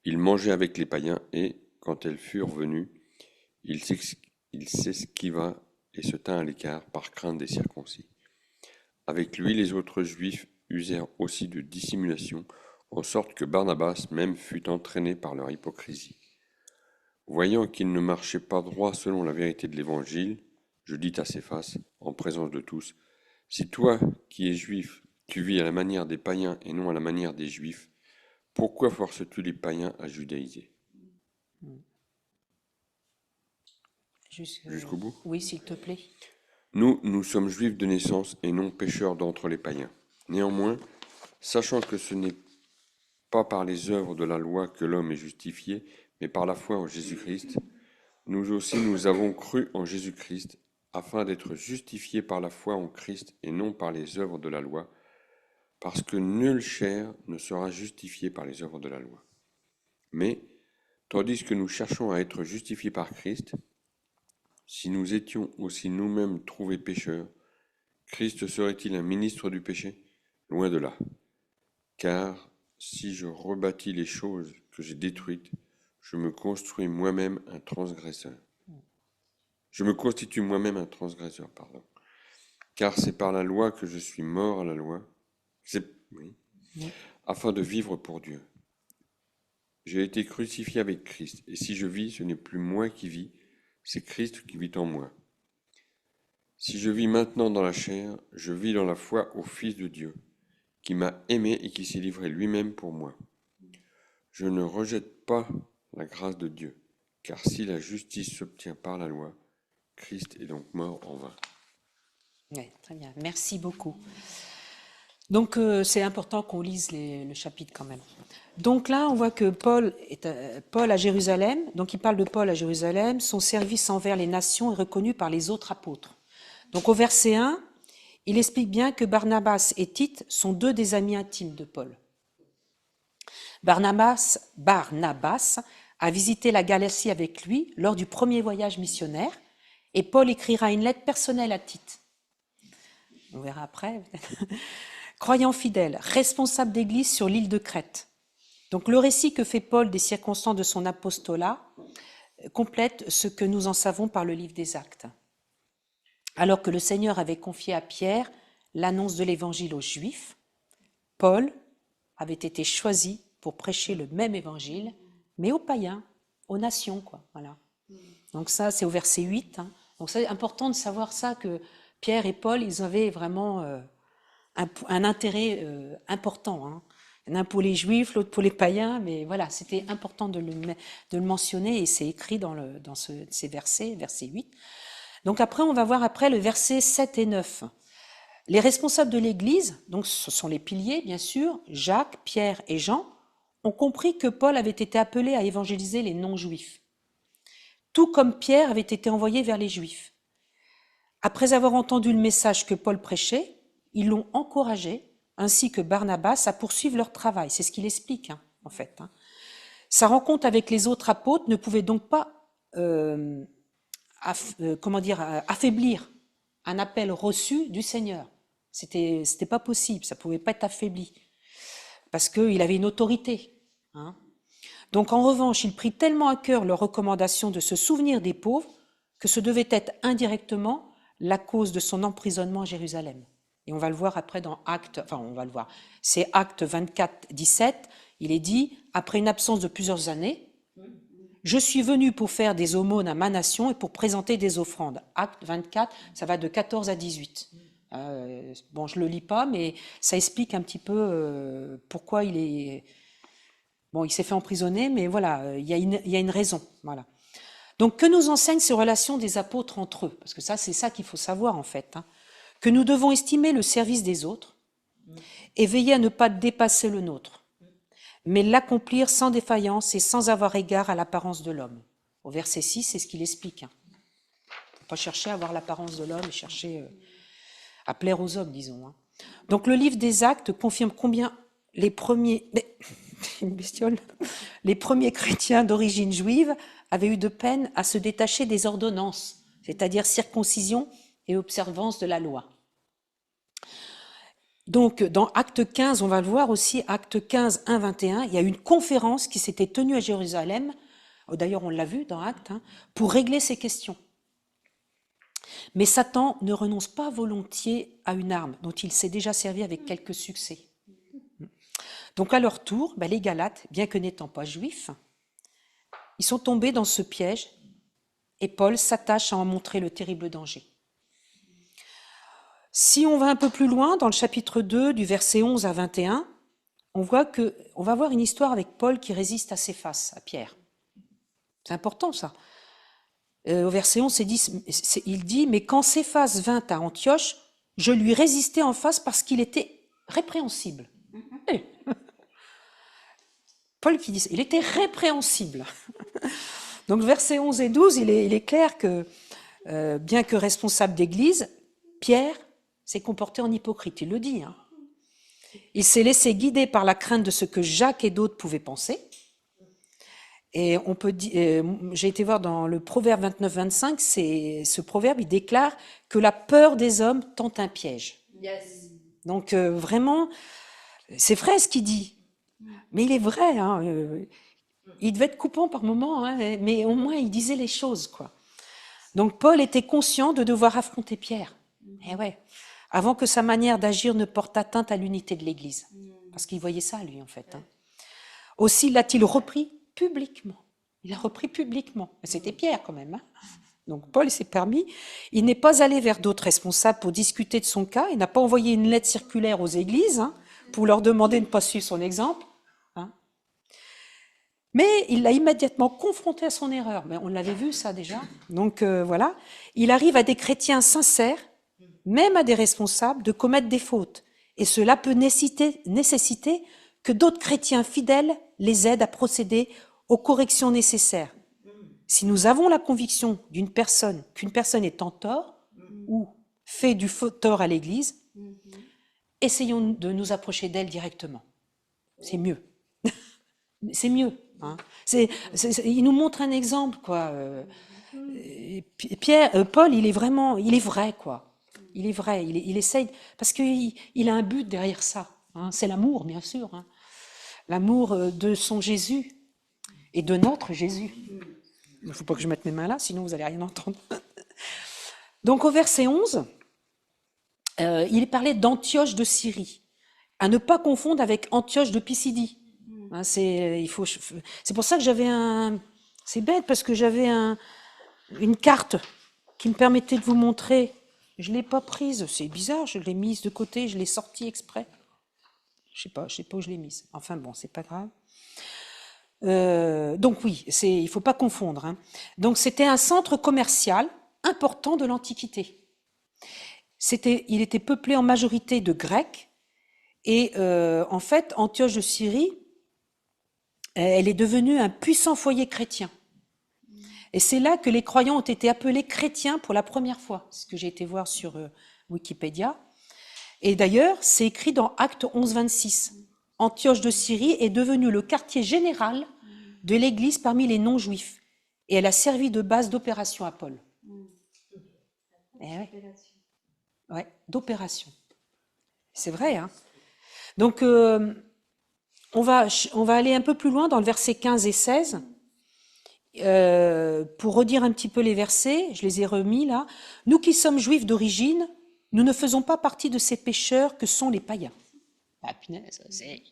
il mangeait avec les païens et, quand elles furent venues, il s'esquiva et se tint à l'écart par crainte des circoncis. Avec lui, les autres Juifs usèrent aussi de dissimulation, en sorte que Barnabas même fut entraîné par leur hypocrisie. Voyant qu'il ne marchait pas droit selon la vérité de l'Évangile, je dis à Céphas, en présence de tous, « Si toi, qui es juif, tu vis à la manière des païens et non à la manière des Juifs, pourquoi forces-tu les païens à judaïser ?» Jusqu'au bout ? Oui, s'il te plaît. Nous sommes juifs de naissance et non pécheurs d'entre les païens. Néanmoins, sachant que ce n'est pas par les œuvres de la loi que l'homme est justifié, mais par la foi en Jésus-Christ, nous aussi nous avons cru en Jésus-Christ, afin d'être justifiés par la foi en Christ et non par les œuvres de la loi, parce que nulle chair ne sera justifiée par les œuvres de la loi. Mais, tandis que nous cherchons à être justifiés par Christ, si nous étions aussi nous-mêmes trouvés pécheurs, Christ serait-il un ministre du péché ? Loin de là. Car si je rebâtis les choses que j'ai détruites, je me construis moi-même un transgresseur. Je me constitue moi-même un transgresseur, pardon. Car c'est par la loi que je suis mort à la loi, afin de vivre pour Dieu. J'ai été crucifié avec Christ, et si je vis, ce n'est plus moi qui vis, c'est Christ qui vit en moi. Si je vis maintenant dans la chair, je vis dans la foi au Fils de Dieu, qui m'a aimé et qui s'est livré lui-même pour moi. Je ne rejette pas la grâce de Dieu, car si la justice s'obtient par la loi, Christ est donc mort en vain. Oui, très bien, merci beaucoup. Donc c'est important qu'on lise le chapitre quand même. Donc là, on voit que Paul à Jérusalem, donc il parle de Paul à Jérusalem, son service envers les nations est reconnu par les autres apôtres. Donc au verset 1, il explique bien que Barnabas et Tite sont deux des amis intimes de Paul. Barnabas a visité la Galatie avec lui lors du premier voyage missionnaire et Paul écrira une lettre personnelle à Tite. On verra après. Croyant fidèle, responsable d'église sur l'île de Crète. Donc le récit que fait Paul des circonstances de son apostolat complète ce que nous en savons par le livre des Actes. Alors que le Seigneur avait confié à Pierre l'annonce de l'évangile aux Juifs, Paul avait été choisi pour prêcher le même évangile, mais aux païens, aux nations, quoi. Voilà. Donc ça, c'est au verset 8. Hein. Donc c'est important de savoir ça, que Pierre et Paul, ils avaient vraiment un intérêt important. Hein. L'un pour les Juifs, l'autre pour les païens, mais voilà, c'était important de le mentionner, et c'est écrit dans ces versets, verset 8. Donc après, on va voir après le verset 7 et 9. Les responsables de l'Église, donc ce sont les piliers, bien sûr, Jacques, Pierre et Jean, ont compris que Paul avait été appelé à évangéliser les non-juifs, tout comme Pierre avait été envoyé vers les Juifs. Après avoir entendu le message que Paul prêchait, ils l'ont encouragé, ainsi que Barnabas, à poursuivre leur travail. C'est ce qu'il explique, hein, en fait. Hein. Sa rencontre avec les autres apôtres ne pouvait donc pas affaiblir un appel reçu du Seigneur. C'était pas possible, ça pouvait pas être affaibli, parce qu'il avait une autorité. Hein. Donc en revanche, il prit tellement à cœur leur recommandation de se souvenir des pauvres que ce devait être indirectement la cause de son emprisonnement à Jérusalem. Et on va le voir après dans Actes, enfin on va le voir, c'est Actes 24, 17, il est dit, après une absence de plusieurs années, je suis venu pour faire des aumônes à ma nation et pour présenter des offrandes. Acte 24, ça va de 14 à 18. Bon, je ne le lis pas, mais ça explique un petit peu pourquoi il est... Bon, il s'est fait emprisonner, mais voilà, il y a une raison. Voilà. Donc, que nous enseignent ces relations des apôtres entre eux? Parce que ça, c'est ça qu'il faut savoir, en fait. Hein. Que nous devons estimer le service des autres et veiller à ne pas dépasser le nôtre, mais l'accomplir sans défaillance et sans avoir égard à l'apparence de l'homme. Au verset 6, c'est ce qu'il explique. Hein. Il ne faut pas chercher à avoir l'apparence de l'homme et chercher à plaire aux hommes, disons. Hein. Donc le livre des Actes confirme combien les premiers chrétiens d'origine juive avaient eu de peine à se détacher des ordonnances, c'est-à-dire circoncision et observance de la loi. Donc, dans Acte 15, on va le voir aussi, Acte 15, 1, 21, il y a une conférence qui s'était tenue à Jérusalem, d'ailleurs on l'a vu dans Acte, hein, pour régler ces questions. Mais Satan ne renonce pas volontiers à une arme dont il s'est déjà servi avec quelques succès. Donc à leur tour, les Galates, bien que n'étant pas juifs, ils sont tombés dans ce piège et Paul s'attache à en montrer le terrible danger. Si on va un peu plus loin, dans le chapitre 2, du verset 11 à 21, on va voir une histoire avec Paul qui résiste à Céphas, à Pierre. C'est important ça. Au verset 11, il dit « Mais quand Céphas vint à Antioche, je lui résistai en face parce qu'il était répréhensible. » Paul qui dit ça, il était répréhensible. Donc versets 11 et 12, il est clair que, bien que responsable d'église, Pierre s'est comporté en hypocrite, il le dit. Hein. Il s'est laissé guider par la crainte de ce que Jacques et d'autres pouvaient penser. Et on peut dire, j'ai été voir dans le proverbe 29-25, ce proverbe, il déclare que la peur des hommes tente un piège. Yes. Donc vraiment, c'est vrai ce qu'il dit, mais il est vrai. Hein, il devait être coupant par moments, hein, mais au moins il disait les choses, quoi. Donc Paul était conscient de devoir affronter Pierre. Et ouais, avant que sa manière d'agir ne porte atteinte à l'unité de l'Église, parce qu'il voyait ça lui en fait. Hein. Aussi l'a-t-il repris publiquement. Il a repris publiquement. C'était Pierre quand même. Hein. Donc Paul s'est permis. Il n'est pas allé vers d'autres responsables pour discuter de son cas. Il n'a pas envoyé une lettre circulaire aux églises pour leur demander de ne pas suivre son exemple. Hein. Mais il l'a immédiatement confronté à son erreur. Mais on l'avait vu ça déjà. Donc voilà. Il arrive à des chrétiens sincères, même à des responsables, de commettre des fautes. Et cela peut nécessiter que d'autres chrétiens fidèles les aident à procéder aux corrections nécessaires. Si nous avons la conviction qu'une personne est en tort ou fait du tort à l'Église, essayons de nous approcher d'elle directement. C'est mieux. C'est mieux. Hein. Il nous montre un exemple, quoi. Paul, il est vrai, quoi. Il est vrai, il essaye, parce qu'il a un but derrière ça. Hein. C'est l'amour, bien sûr. Hein. l'amour de son Jésus et de notre Jésus. Il ne faut pas que je mette mes mains là, sinon vous n'allez rien entendre. Donc au verset 11, il est parlé d'Antioche de Syrie, à ne pas confondre avec Antioche de Pisidie. Hein, c'est pour ça que j'avais c'est bête parce que j'avais une carte qui me permettait de vous montrer. Je ne l'ai pas prise, c'est bizarre, je l'ai mise de côté, je l'ai sortie exprès. Je sais pas où je l'ai mise. Enfin bon, c'est pas grave. Donc oui, il ne faut pas confondre. Hein. Donc c'était un centre commercial important de l'Antiquité. Il était peuplé en majorité de Grecs et en fait, Antioche de Syrie, elle est devenue un puissant foyer chrétien. Et c'est là que les croyants ont été appelés chrétiens pour la première fois, ce que j'ai été voir sur Wikipédia. Et d'ailleurs, c'est écrit dans Actes 11, 26. Antioche de Syrie est devenue le quartier général de l'Église parmi les non-juifs. Et elle a servi de base d'opération à Paul. Ouais, d'opération. C'est vrai, hein. Donc, on va aller un peu plus loin dans le verset 15 et 16. Pour redire un petit peu les versets, je les ai remis là. Nous qui sommes juifs d'origine, nous ne faisons pas partie de ces pécheurs que sont les païens. Ah, punaise, c'est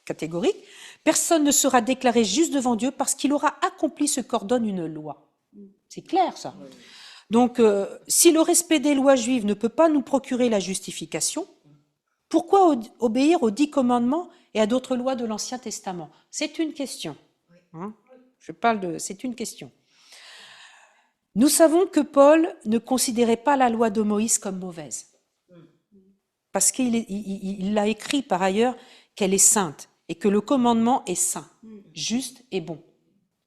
catégorique. Personne ne sera déclaré juste devant Dieu parce qu'il aura accompli ce qu'ordonne une loi. C'est clair, ça. Donc, si le respect des lois juives ne peut pas nous procurer la justification, pourquoi obéir aux 10 commandements et à d'autres lois de l'Ancien Testament? C'est une question. Hein? C'est une question. Nous savons que Paul ne considérait pas la loi de Moïse comme mauvaise. Parce qu'il l'a écrit par ailleurs qu'elle est sainte et que le commandement est saint, juste et bon.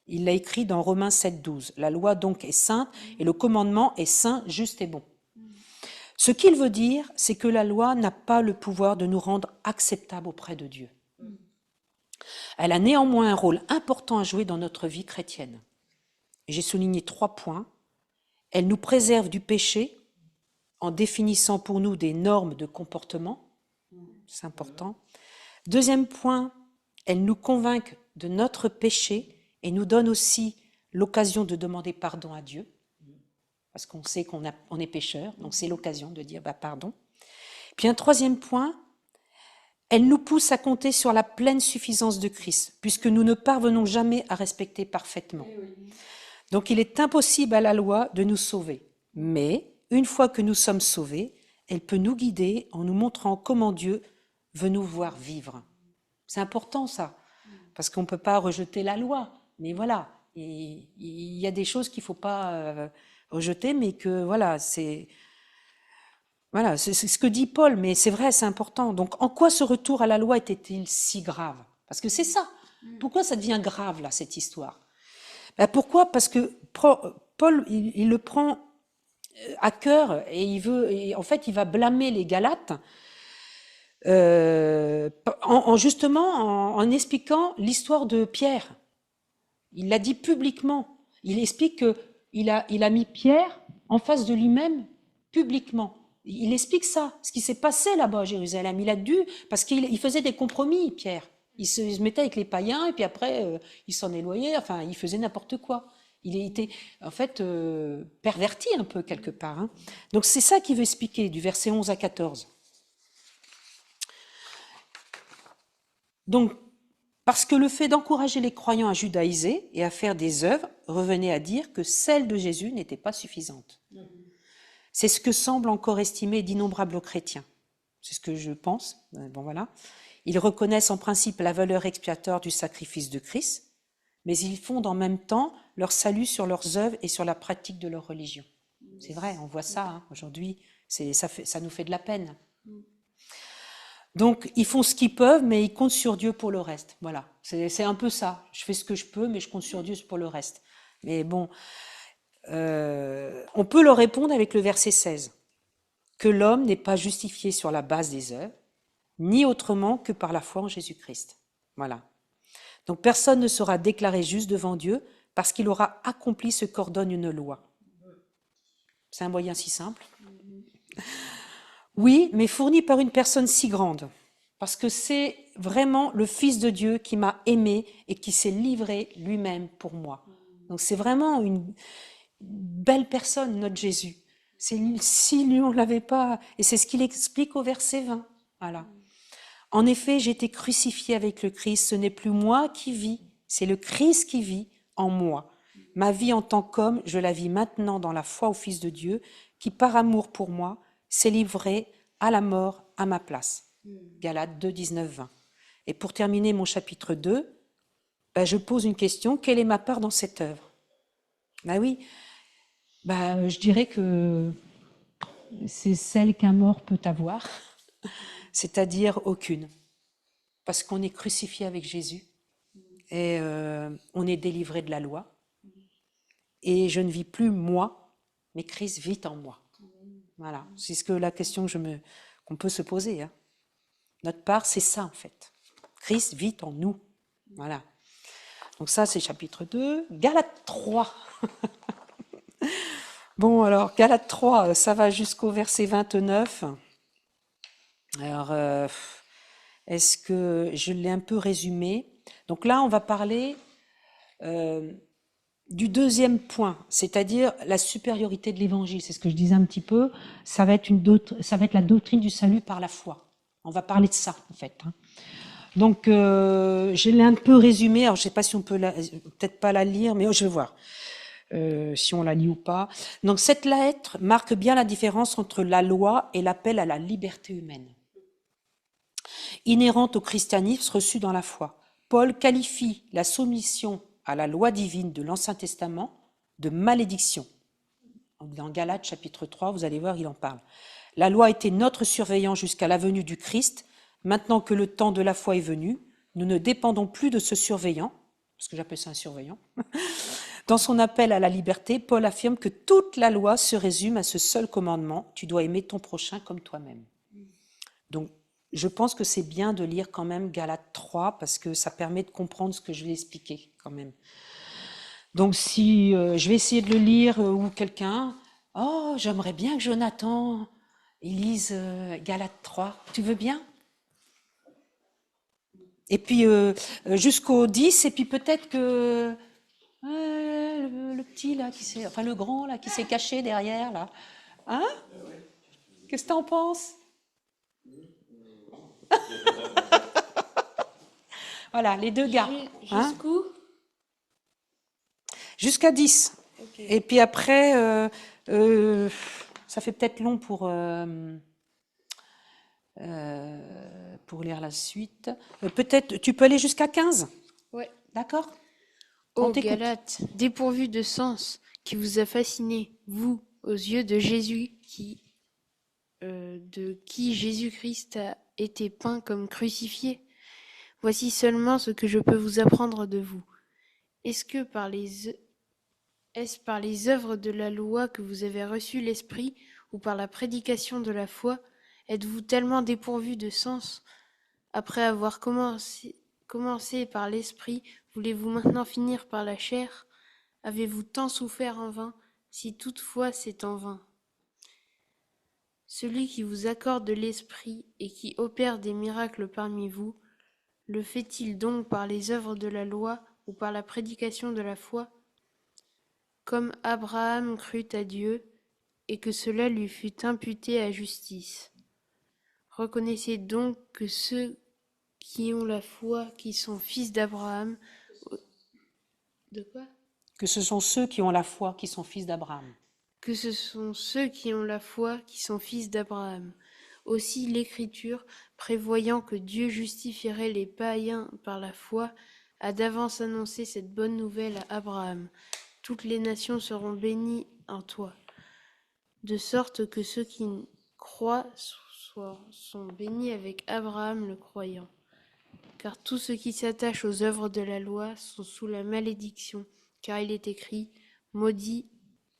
Il l'a écrit dans Romains 7, 12. La loi donc est sainte et le commandement est saint, juste et bon. Ce qu'il veut dire, c'est que la loi n'a pas le pouvoir de nous rendre acceptables auprès de Dieu. Elle a néanmoins un rôle important à jouer dans notre vie chrétienne. J'ai souligné 3 points. Elle nous préserve du péché en définissant pour nous des normes de comportement. C'est important. 2e point, elle nous convainc de notre péché et nous donne aussi l'occasion de demander pardon à Dieu, parce qu'on sait qu'on est pécheur, donc c'est l'occasion de dire pardon. Puis un 3e point, elle nous pousse à compter sur la pleine suffisance de Christ, puisque nous ne parvenons jamais à respecter parfaitement. Donc il est impossible à la loi de nous sauver, mais une fois que nous sommes sauvés, elle peut nous guider en nous montrant comment Dieu veut nous voir vivre. C'est important ça, parce qu'on ne peut pas rejeter la loi, mais voilà, il y a des choses qu'il ne faut pas rejeter, mais que voilà, c'est ce que dit Paul, mais c'est vrai, c'est important. Donc en quoi ce retour à la loi était-il si grave? Parce que c'est ça. Pourquoi ça devient grave là, cette histoire? Pourquoi? Parce que Paul, il le prend à cœur et en fait, il va blâmer les Galates justement en expliquant l'histoire de Pierre. Il l'a dit publiquement. Il explique qu'il a mis Pierre en face de lui-même publiquement. Il explique ça, ce qui s'est passé là-bas à Jérusalem. Il a dû, parce qu'il faisait des compromis, Pierre. Il se mettait avec les païens et puis après, il s'en éloignait. Enfin, il faisait n'importe quoi. Il était, en fait, perverti un peu quelque part. Hein. Donc c'est ça qu'il veut expliquer, du verset 11 à 14. Donc, parce que le fait d'encourager les croyants à judaïser et à faire des œuvres revenait à dire que celle de Jésus n'était pas suffisante. C'est ce que semblent encore estimer d'innombrables chrétiens. C'est ce que je pense. Bon, voilà. Ils reconnaissent en principe la valeur expiatoire du sacrifice de Christ, mais ils fondent en même temps leur salut sur leurs œuvres et sur la pratique de leur religion. C'est vrai, on voit ça hein, aujourd'hui, ça nous fait de la peine. Donc, ils font ce qu'ils peuvent, mais ils comptent sur Dieu pour le reste. Voilà, c'est un peu ça. Je fais ce que je peux, mais je compte sur Dieu pour le reste. Mais bon, on peut leur répondre avec le verset 16, que l'homme n'est pas justifié sur la base des œuvres, ni autrement que par la foi en Jésus-Christ. Voilà. Donc, personne ne sera déclaré juste devant Dieu parce qu'il aura accompli ce qu'ordonne une loi. C'est un moyen si simple. Oui, mais fourni par une personne si grande, Parce que c'est vraiment le Fils de Dieu qui m'a aimé et qui s'est livré lui-même pour moi. Donc c'est vraiment une belle personne, notre Jésus. Si lui, on ne l'avait pas... Et c'est ce qu'il explique au verset 20. Voilà. En effet, j'ai été crucifié avec le Christ. Ce n'est plus moi qui vis, c'est le Christ qui vit en moi. Ma vie en tant qu'homme, je la vis maintenant dans la foi au Fils de Dieu, qui par amour pour moi s'est livré à la mort à ma place. Galates 2, 19, 20. Et pour terminer mon chapitre 2, je pose une question. Quelle est ma part dans cette œuvre? Oui, je dirais que c'est celle qu'un mort peut avoir, c'est-à-dire aucune. Parce qu'on est crucifié avec Jésus et on est délivré de la loi. Et je ne vis plus moi, mais Christ vit en moi. Voilà, c'est la question qu'on peut se poser. Hein. Notre part, c'est ça en fait. Christ vit en nous. Voilà. Donc ça, c'est chapitre 2. Galates 3. Bon, alors, Galates 3, ça va jusqu'au verset 29. Alors, est-ce que je l'ai un peu résumé? Donc là, on va parler du deuxième point, c'est-à-dire la supériorité de l'Évangile. C'est ce que je disais un petit peu. Ça va être la doctrine du salut par la foi. On va parler de ça, en fait. Donc, je l'ai un peu résumé. Alors, je ne sais pas si on peut peut-être pas la lire, mais je vais voir si on la lit ou pas. Donc, cette lettre marque bien la différence entre la loi et l'appel à la liberté humaine, inhérente au christianisme reçu dans la foi. Paul qualifie la soumission à la loi divine de l'Ancien Testament de malédiction. Dans Galates chapitre 3, vous allez voir, il en parle. La loi était notre surveillant jusqu'à la venue du Christ. Maintenant que le temps de la foi est venu, nous ne dépendons plus de ce surveillant, parce que j'appelle ça un surveillant. Dans son appel à la liberté, Paul affirme que toute la loi se résume à ce seul commandement, tu dois aimer ton prochain comme toi-même. Donc, je pense que c'est bien de lire quand même Galates 3, parce que ça permet de comprendre ce que je vais expliquer quand même. Donc, si je vais essayer de le lire, ou quelqu'un, j'aimerais bien que Jonathan lise Galates 3, tu veux bien ? Et puis jusqu'au 10, et puis peut-être que le petit là, le grand là, qui s'est caché derrière là. Hein? Qu'est-ce que t'en penses? Voilà, les deux gars. Jusqu'où? Jusqu'à 10. Okay. Et puis après, ça fait peut-être long pour lire la suite. Peut-être, tu peux aller jusqu'à 15? Ouais. D'accord? Ô Galates, dépourvu de sens, qui vous a fasciné, vous, aux yeux de Jésus, de qui Jésus-Christ a été peint comme crucifié. Voici seulement ce que je peux vous apprendre de vous. Est-ce par les œuvres de la loi que vous avez reçu l'Esprit, ou par la prédication de la foi? Êtes-vous tellement dépourvu de sens? Après avoir commencé par l'Esprit, voulez-vous maintenant finir par la chair? Avez-vous tant souffert en vain, si toutefois c'est en vain? Celui qui vous accorde de l'Esprit et qui opère des miracles parmi vous, le fait-il donc par les œuvres de la loi ou par la prédication de la foi? Comme Abraham crut à Dieu, et que cela lui fut imputé à justice. Reconnaissez donc que ceux qui ont la foi, qui sont fils d'Abraham... De quoi? Que ce sont ceux qui ont la foi, qui sont fils d'Abraham. Que ce sont ceux qui ont la foi, qui sont fils d'Abraham. Aussi l'Écriture, prévoyant que Dieu justifierait les païens par la foi, a d'avance annoncé cette bonne nouvelle à Abraham. Toutes les nations seront bénies en toi, de sorte que ceux qui croient sont bénis avec Abraham le croyant. Car tous ceux qui s'attachent aux œuvres de la loi sont sous la malédiction, car il est écrit « Maudit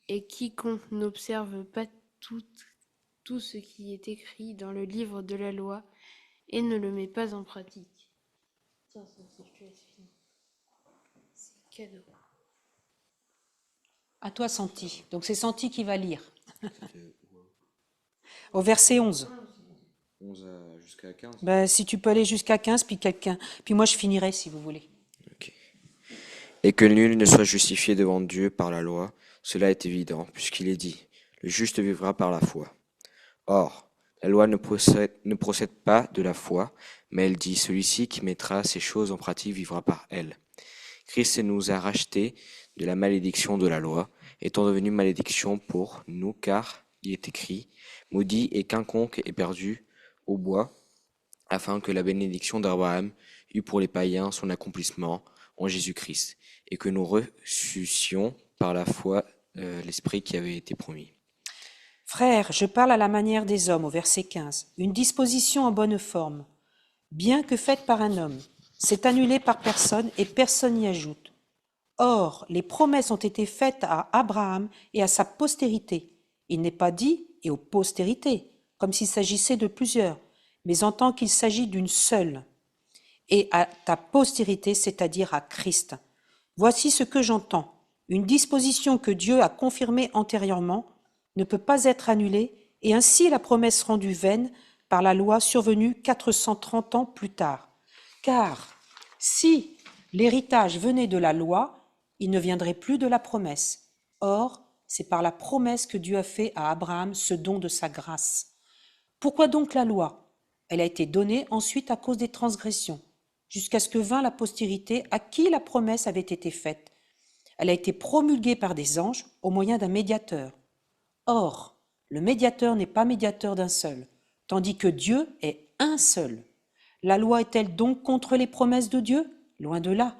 est quiconque n'observe pas tout ce qui est écrit dans le livre de la loi et ne le met pas en pratique. » Tiens, je te laisse finir. C'est cadeau. À toi, Santi. Donc c'est Santi qui va lire. Au verset 11. 11 jusqu'à 15. Ben, si tu peux aller jusqu'à 15, puis moi je finirai si vous voulez. Ok. Et que nul ne soit justifié devant Dieu par la loi, cela est évident, puisqu'il est dit, le juste vivra par la foi. Or, la loi ne procède pas de la foi, mais elle dit, celui-ci qui mettra ces choses en pratique vivra par elle. Christ nous a rachetés de la malédiction de la loi, étant devenu malédiction pour nous, car il est écrit, maudit et quiconque est perdu au bois, afin que la bénédiction d'Abraham eût pour les païens son accomplissement en Jésus-Christ, et que nous reçussions par la foi l'Esprit qui avait été promis. Frères, je parle à la manière des hommes, au verset 15. Une disposition en bonne forme, bien que faite par un homme, c'est annulé par personne et personne n'y ajoute. Or, les promesses ont été faites à Abraham et à sa postérité. Il n'est pas dit « et aux postérités », comme s'il s'agissait de plusieurs, mais en tant qu'il s'agit d'une seule. Et à ta postérité, c'est-à-dire à Christ. Voici ce que j'entends. Une disposition que Dieu a confirmée antérieurement ne peut pas être annulée, et ainsi la promesse rendue vaine par la loi survenue 430 ans plus tard. Car si l'héritage venait de la loi, il ne viendrait plus de la promesse. Or, c'est par la promesse que Dieu a fait à Abraham ce don de sa grâce. Pourquoi donc la loi? Elle a été donnée ensuite à cause des transgressions, jusqu'à ce que vint la postérité à qui la promesse avait été faite. Elle a été promulguée par des anges au moyen d'un médiateur. Or, le médiateur n'est pas médiateur d'un seul, tandis que Dieu est un seul. La loi est-elle donc contre les promesses de Dieu? Loin de là.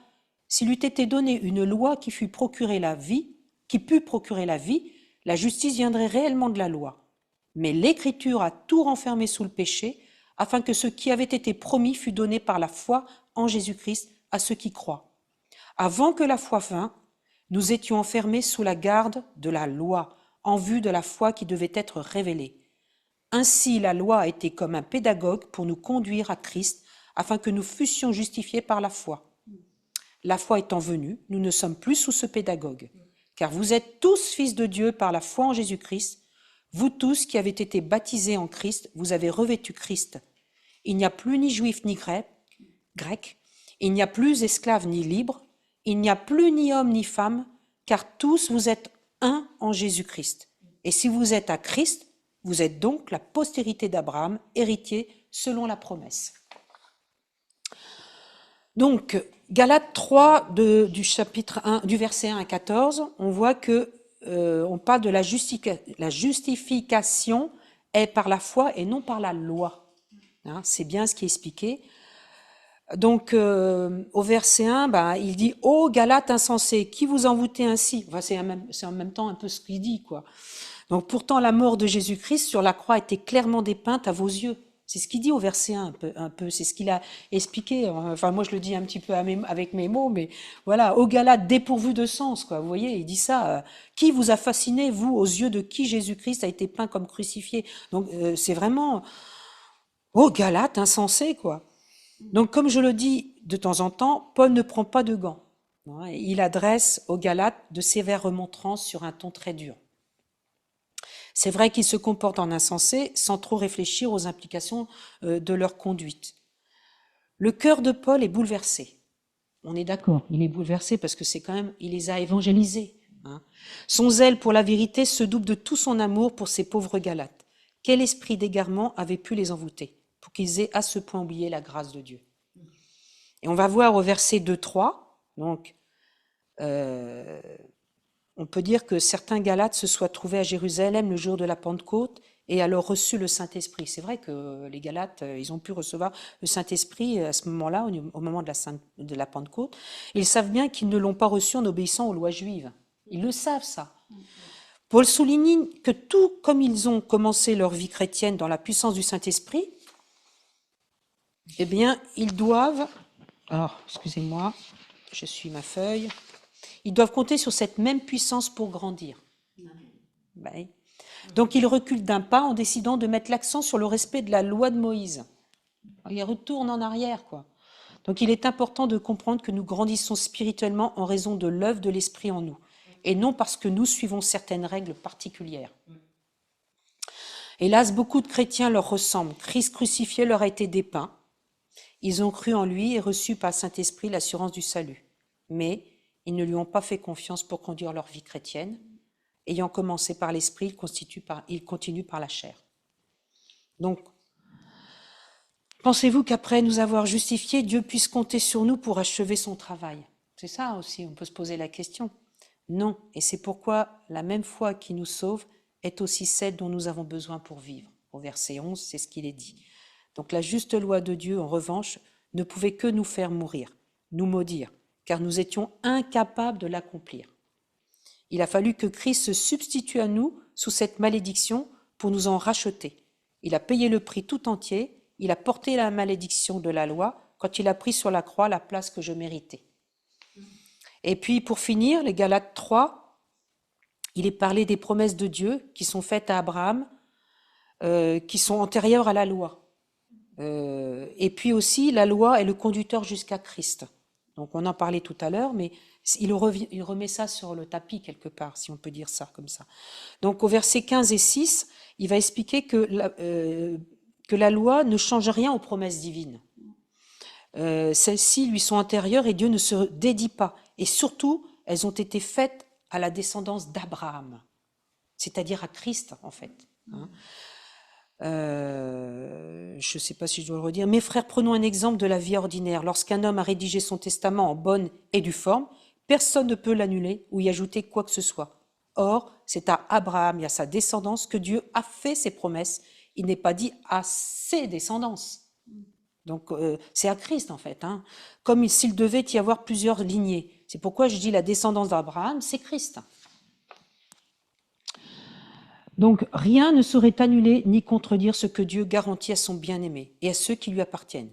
S'il eût été donné une loi qui pût procurer la vie, la justice viendrait réellement de la loi. Mais l'Écriture a tout renfermé sous le péché, afin que ce qui avait été promis fût donné par la foi en Jésus-Christ à ceux qui croient. Avant que la foi vînt, nous étions enfermés sous la garde de la loi, en vue de la foi qui devait être révélée. Ainsi, la loi a été comme un pédagogue pour nous conduire à Christ, afin que nous fussions justifiés par la foi. La foi étant venue, nous ne sommes plus sous ce pédagogue, car vous êtes tous fils de Dieu par la foi en Jésus-Christ. Vous tous qui avez été baptisés en Christ, vous avez revêtu Christ. Il n'y a plus ni juif ni grec, il n'y a plus esclave ni libre, il n'y a plus ni homme ni femme, car tous vous êtes un en Jésus-Christ. Et si vous êtes à Christ, vous êtes donc la postérité d'Abraham, héritier selon la promesse. Donc, Galates 3, du chapitre 1, du verset 1 à 14, on voit que on parle de la justification est par la foi et non par la loi. Hein, c'est bien ce qui est expliqué. Donc, au verset 1, il dit « Ô Galates insensés, qui vous envoûtez ainsi ?» C'est en même temps un peu ce qu'il dit, quoi. Donc, pourtant, la mort de Jésus-Christ sur la croix était clairement dépeinte à vos yeux. C'est ce qu'il dit au verset 1, un peu. C'est ce qu'il a expliqué. Enfin, moi, je le dis un petit peu avec mes mots, mais voilà, ô Galates dépourvus de sens, quoi. Vous voyez, il dit ça. Qui vous a fasciné, vous, aux yeux de qui Jésus-Christ a été peint comme crucifié? Donc, c'est vraiment, ô Galates insensés, quoi. Donc, comme je le dis de temps en temps, Paul ne prend pas de gants. Il adresse aux Galates de sévères remontrances sur un ton très dur. C'est vrai qu'ils se comportent en insensés sans trop réfléchir aux implications de leur conduite. Le cœur de Paul est bouleversé. On est d'accord, il est bouleversé parce que c'est quand même, il les a évangélisés. Hein. Son zèle pour la vérité se double de tout son amour pour ces pauvres Galates. Quel esprit d'égarement avait pu les envoûter pour qu'ils aient à ce point oublié la grâce de Dieu? Et on va voir au verset 2-3, donc, on peut dire que certains Galates se soient trouvés à Jérusalem le jour de la Pentecôte et alors reçu le Saint-Esprit. C'est vrai que les Galates, ils ont pu recevoir le Saint-Esprit à ce moment-là, au moment de la Pentecôte. Ils savent bien qu'ils ne l'ont pas reçu en obéissant aux lois juives. Ils le savent, ça. Paul souligne que tout comme ils ont commencé leur vie chrétienne dans la puissance du Saint-Esprit, eh bien, ils doivent... Alors, excusez-moi, je suis ma feuille... Ils doivent compter sur cette même puissance pour grandir. Ben, donc, ils reculent d'un pas en décidant de mettre l'accent sur le respect de la loi de Moïse. Ils retournent en arrière, quoi. Donc, il est important de comprendre que nous grandissons spirituellement en raison de l'œuvre de l'Esprit en nous, et non parce que nous suivons certaines règles particulières. Hélas, beaucoup de chrétiens leur ressemblent. Christ crucifié leur a été dépeint. Ils ont cru en lui et reçu par le Saint-Esprit l'assurance du salut. Mais ils ne lui ont pas fait confiance pour conduire leur vie chrétienne. Ayant commencé par l'Esprit, ils continuent par la chair. Donc, pensez-vous qu'après nous avoir justifiés, Dieu puisse compter sur nous pour achever son travail? C'est ça aussi, on peut se poser la question. Non, et c'est pourquoi la même foi qui nous sauve est aussi celle dont nous avons besoin pour vivre. Au verset 11, c'est ce qu'il est dit. Donc la juste loi de Dieu, en revanche, ne pouvait que nous faire mourir, nous maudire, car nous étions incapables de l'accomplir. Il a fallu que Christ se substitue à nous sous cette malédiction pour nous en racheter. Il a payé le prix tout entier, il a porté la malédiction de la loi quand il a pris sur la croix la place que je méritais. Et puis pour finir, les Galates 3, il est parlé des promesses de Dieu qui sont faites à Abraham, qui sont antérieures à la loi. Et puis aussi, la loi est le conducteur jusqu'à Christ. Donc on en parlait tout à l'heure, mais il remet ça sur le tapis quelque part, si on peut dire ça comme ça. Donc au verset 15 et 6, il va expliquer que la loi ne change rien aux promesses divines. Celles-ci lui sont antérieures et Dieu ne se dédie pas. Et surtout, elles ont été faites à la descendance d'Abraham, c'est-à-dire à Christ en fait. Je ne sais pas si je dois le redire. Mes frères, prenons un exemple de la vie ordinaire. Lorsqu'un homme a rédigé son testament en bonne et due forme, personne ne peut l'annuler ou y ajouter quoi que ce soit. Or, c'est à Abraham et à sa descendance que Dieu a fait ses promesses. Il n'est pas dit à ses descendances. Donc, c'est à Christ en fait. Comme s'il devait y avoir plusieurs lignées. C'est pourquoi je dis la descendance d'Abraham, c'est Christ. Donc, rien ne saurait annuler ni contredire ce que Dieu garantit à son bien-aimé et à ceux qui lui appartiennent.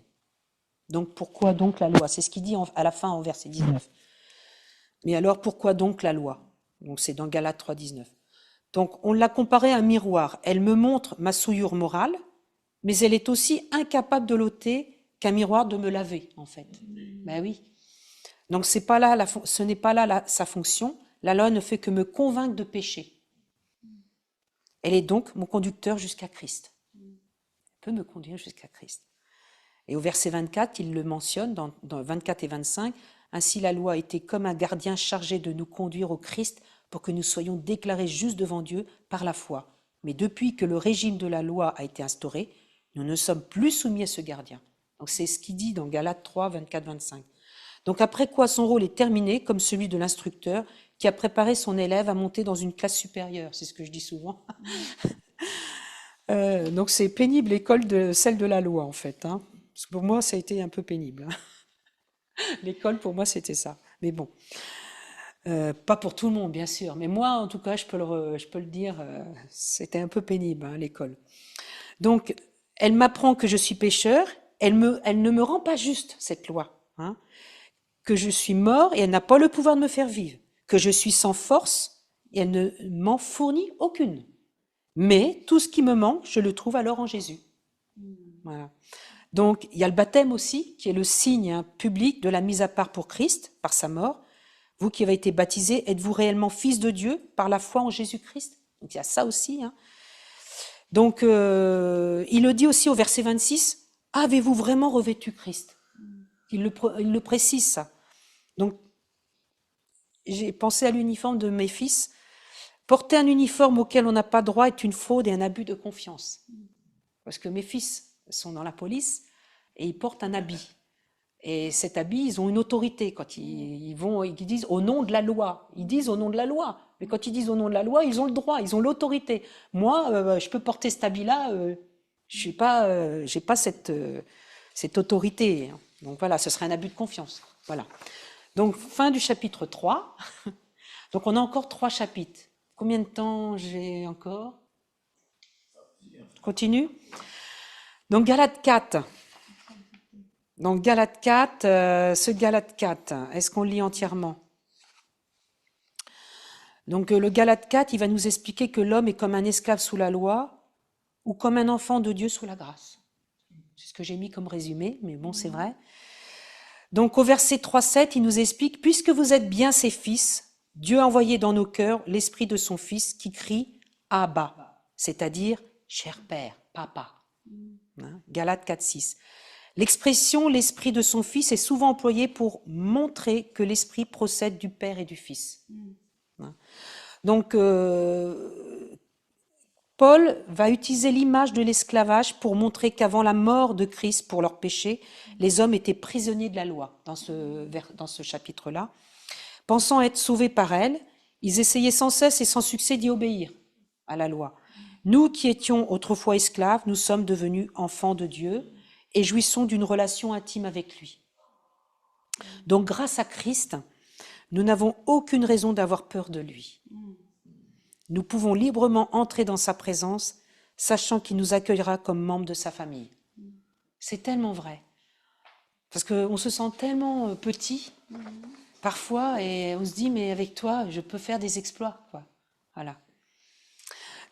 Donc, pourquoi donc la loi? C'est ce qu'il dit à la fin au verset 19. Mais alors, pourquoi donc la loi? Donc, c'est dans Galates 3, 19. Donc, on l'a comparée à un miroir. Elle me montre ma souillure morale, mais elle est aussi incapable de l'ôter qu'un miroir de me laver, en fait. Ben oui. Donc, ce n'est pas là sa fonction. La loi ne fait que me convaincre de péché. Elle est donc mon conducteur jusqu'à Christ. Elle peut me conduire jusqu'à Christ. Et au verset 24, il le mentionne, dans 24 et 25, « Ainsi la loi était comme un gardien chargé de nous conduire au Christ pour que nous soyons déclarés justes devant Dieu par la foi. Mais depuis que le régime de la loi a été instauré, nous ne sommes plus soumis à ce gardien. » Donc c'est ce qu'il dit dans Galates 3, 24, 25. Donc après quoi son rôle est terminé, comme celui de l'instructeur qui a préparé son élève à monter dans une classe supérieure. C'est ce que je dis souvent. Donc c'est pénible l'école celle de la loi en fait. Parce que pour moi ça a été un peu pénible. L'école pour moi c'était ça. Mais bon, pas pour tout le monde bien sûr. Mais moi en tout cas je peux le dire, c'était un peu pénible l'école. Donc elle m'apprend que je suis pécheur. Elle ne me rend pas juste cette loi. Que je suis mort et elle n'a pas le pouvoir de me faire vivre. Que je suis sans force et elle ne m'en fournit aucune. Mais tout ce qui me manque, je le trouve alors en Jésus. Voilà. Donc, il y a le baptême aussi, qui est le signe public de la mise à part pour Christ, par sa mort. Vous qui avez été baptisés, êtes-vous réellement fils de Dieu par la foi en Jésus-Christ? Donc, il y a ça aussi. Donc, il le dit aussi au verset 26, « Avez-vous vraiment revêtu Christ ?» Il le précise, ça. Donc, j'ai pensé à l'uniforme de mes fils. Porter un uniforme auquel on n'a pas droit est une fraude et un abus de confiance. Parce que mes fils sont dans la police et ils portent un habit. Et cet habit, ils ont une autorité. Quand ils disent au nom de la loi. Ils disent au nom de la loi. Mais quand ils disent au nom de la loi, ils ont le droit, ils ont l'autorité. Moi, je peux porter cet habit-là, j'ai pas cette autorité. Donc voilà, ce serait un abus de confiance. Voilà. Donc, fin du chapitre 3. Donc, on a encore 3 chapitres. Combien de temps j'ai encore? Continue. Donc, Galates 4. Donc, Galates 4, ce Galates 4, est-ce qu'on le lit entièrement? Donc, le Galates 4, il va nous expliquer que l'homme est comme un esclave sous la loi ou comme un enfant de Dieu sous la grâce. C'est ce que j'ai mis comme résumé, mais bon, c'est vrai. Donc au verset 3-7, il nous explique « Puisque vous êtes bien ses fils, Dieu a envoyé dans nos cœurs l'esprit de son Fils qui crie « Abba », c'est-à-dire « cher père, papa. Hein, Galates 4:6. L'expression l'esprit de son fils est souvent employée pour montrer que l'esprit procède du père et du fils. Hein. Donc, Paul va utiliser l'image de l'esclavage pour montrer qu'avant la mort de Christ pour leurs péchés, les hommes étaient prisonniers de la loi, dans ce chapitre-là. Pensant être sauvés par elle, ils essayaient sans cesse et sans succès d'y obéir à la loi. Nous qui étions autrefois esclaves, nous sommes devenus enfants de Dieu et jouissons d'une relation intime avec lui. Donc grâce à Christ, nous n'avons aucune raison d'avoir peur de lui. Nous pouvons librement entrer dans sa présence, sachant qu'il nous accueillera comme membres de sa famille. C'est tellement vrai. Parce qu'on se sent tellement petit, parfois, et on se dit, mais avec toi, je peux faire des exploits, quoi. Voilà.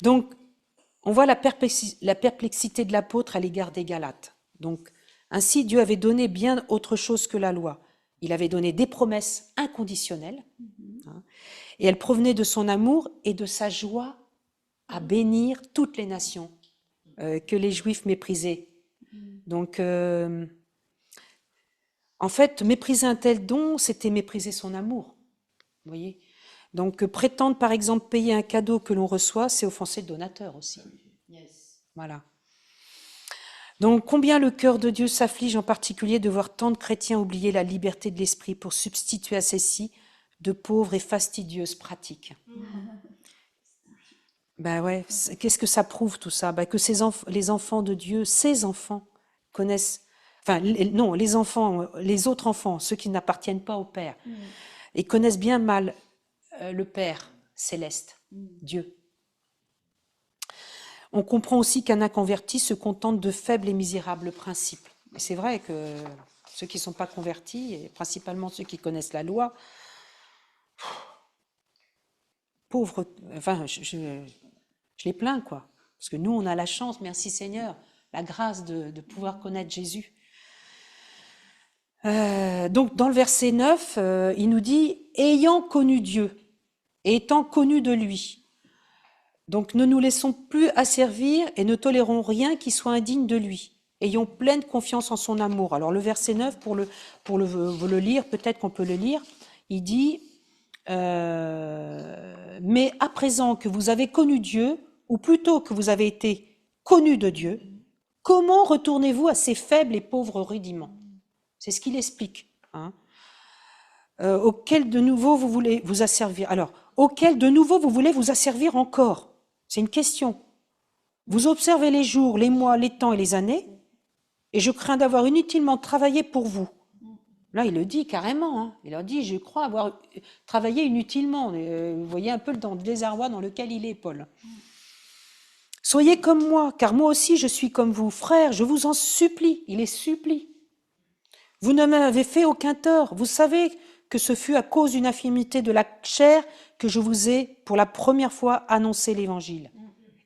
Donc, on voit la perplexité de l'apôtre à l'égard des Galates. Donc, ainsi, Dieu avait donné bien autre chose que la loi. Il avait donné des promesses inconditionnelles, hein, et elles provenaient de son amour et de sa joie à bénir toutes les nations que les Juifs méprisaient. Donc, en fait, mépriser un tel don, c'était mépriser son amour. Vous voyez ? Donc, prétendre, par exemple, payer un cadeau que l'on reçoit, c'est offenser le donateur aussi. Voilà. Donc, combien le cœur de Dieu s'afflige en particulier de voir tant de chrétiens oublier la liberté de l'esprit pour substituer à celle-ci de pauvres et fastidieuses pratiques. Ben ouais, qu'est-ce que ça prouve tout ça? Ben que les enfants de Dieu, ces enfants, connaissent, enfin, les autres enfants, ceux qui n'appartiennent pas au Père, et connaissent bien mal le Père céleste, Dieu. On comprend aussi qu'un inconverti se contente de faibles et misérables principes. Et c'est vrai que ceux qui ne sont pas convertis, et principalement ceux qui connaissent la loi, pauvres, enfin, je les plains, quoi. Parce que nous, on a la chance, merci Seigneur, la grâce de pouvoir connaître Jésus. Donc, dans le verset 9, il nous dit « Ayant connu Dieu et étant connus de lui ». Donc, ne nous laissons plus asservir et ne tolérons rien qui soit indigne de lui. Ayons pleine confiance en son amour. Alors, le verset 9, pour le lire, peut-être qu'on peut le lire, il dit « Mais à présent que vous avez connu Dieu, ou plutôt que vous avez été connus de Dieu, comment retournez-vous à ces faibles et pauvres rudiments ?» C'est ce qu'il explique. Hein. Auquel de nouveau vous voulez vous asservir. Alors, auquel de nouveau vous voulez vous asservir encore? C'est une question. Vous observez les jours, les mois, les temps et les années, et je crains d'avoir inutilement travaillé pour vous. Là, il le dit carrément. Hein. Il leur dit, je crois avoir travaillé inutilement. Vous voyez un peu le désarroi dans lequel il est, Paul. Soyez comme moi, car moi aussi je suis comme vous. Frères, je vous en supplie. Il les supplie. Vous ne m'avez fait aucun tort. Vous savez que ce fut à cause d'une infirmité de la chair que je vous ai pour la première fois annoncé l'évangile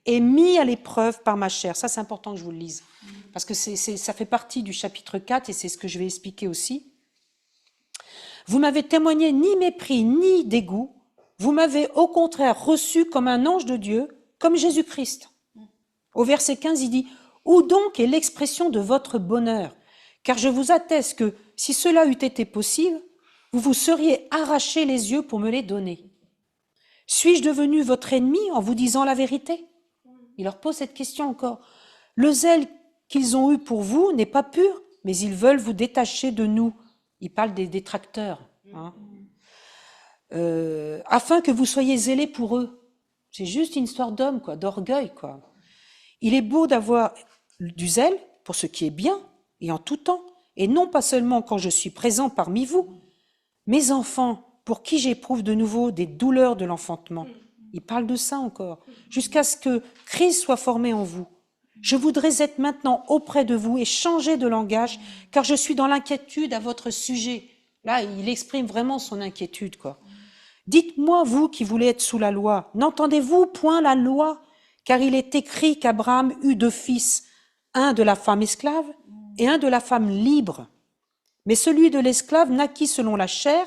et mis à l'épreuve par ma chair. Ça, c'est important que je vous le lise parce que ça fait partie du chapitre 4 et c'est ce que je vais expliquer aussi. Vous m'avez témoigné ni mépris ni dégoût. Vous m'avez au contraire reçu comme un ange de Dieu, comme Jésus-Christ. Au verset 15, il dit « Où donc est l'expression de votre bonheur ? Car je vous atteste que, si cela eût été possible, vous vous seriez arraché les yeux pour me les donner. Suis-je devenu votre ennemi en vous disant la vérité ?» Il leur pose cette question encore. « Le zèle qu'ils ont eu pour vous n'est pas pur, mais ils veulent vous détacher de nous. » Il parle des détracteurs. Hein. Afin que vous soyez zélés pour eux. C'est juste une histoire d'homme, quoi, d'orgueil, quoi. Il est beau d'avoir du zèle pour ce qui est bien, et en tout temps, et non pas seulement quand je suis présent parmi vous. Mes enfants, pour qui j'éprouve de nouveau des douleurs de l'enfantement, il parle de ça encore, jusqu'à ce que Christ soit formé en vous. Je voudrais être maintenant auprès de vous et changer de langage, car je suis dans l'inquiétude à votre sujet. Là, il exprime vraiment son inquiétude, quoi. Dites-moi, vous qui voulez être sous la loi, n'entendez-vous point la loi? Car il est écrit qu'Abraham eut 2 fils, un de la femme esclave et un de la femme libre. Mais celui de l'esclave naquit selon la chair,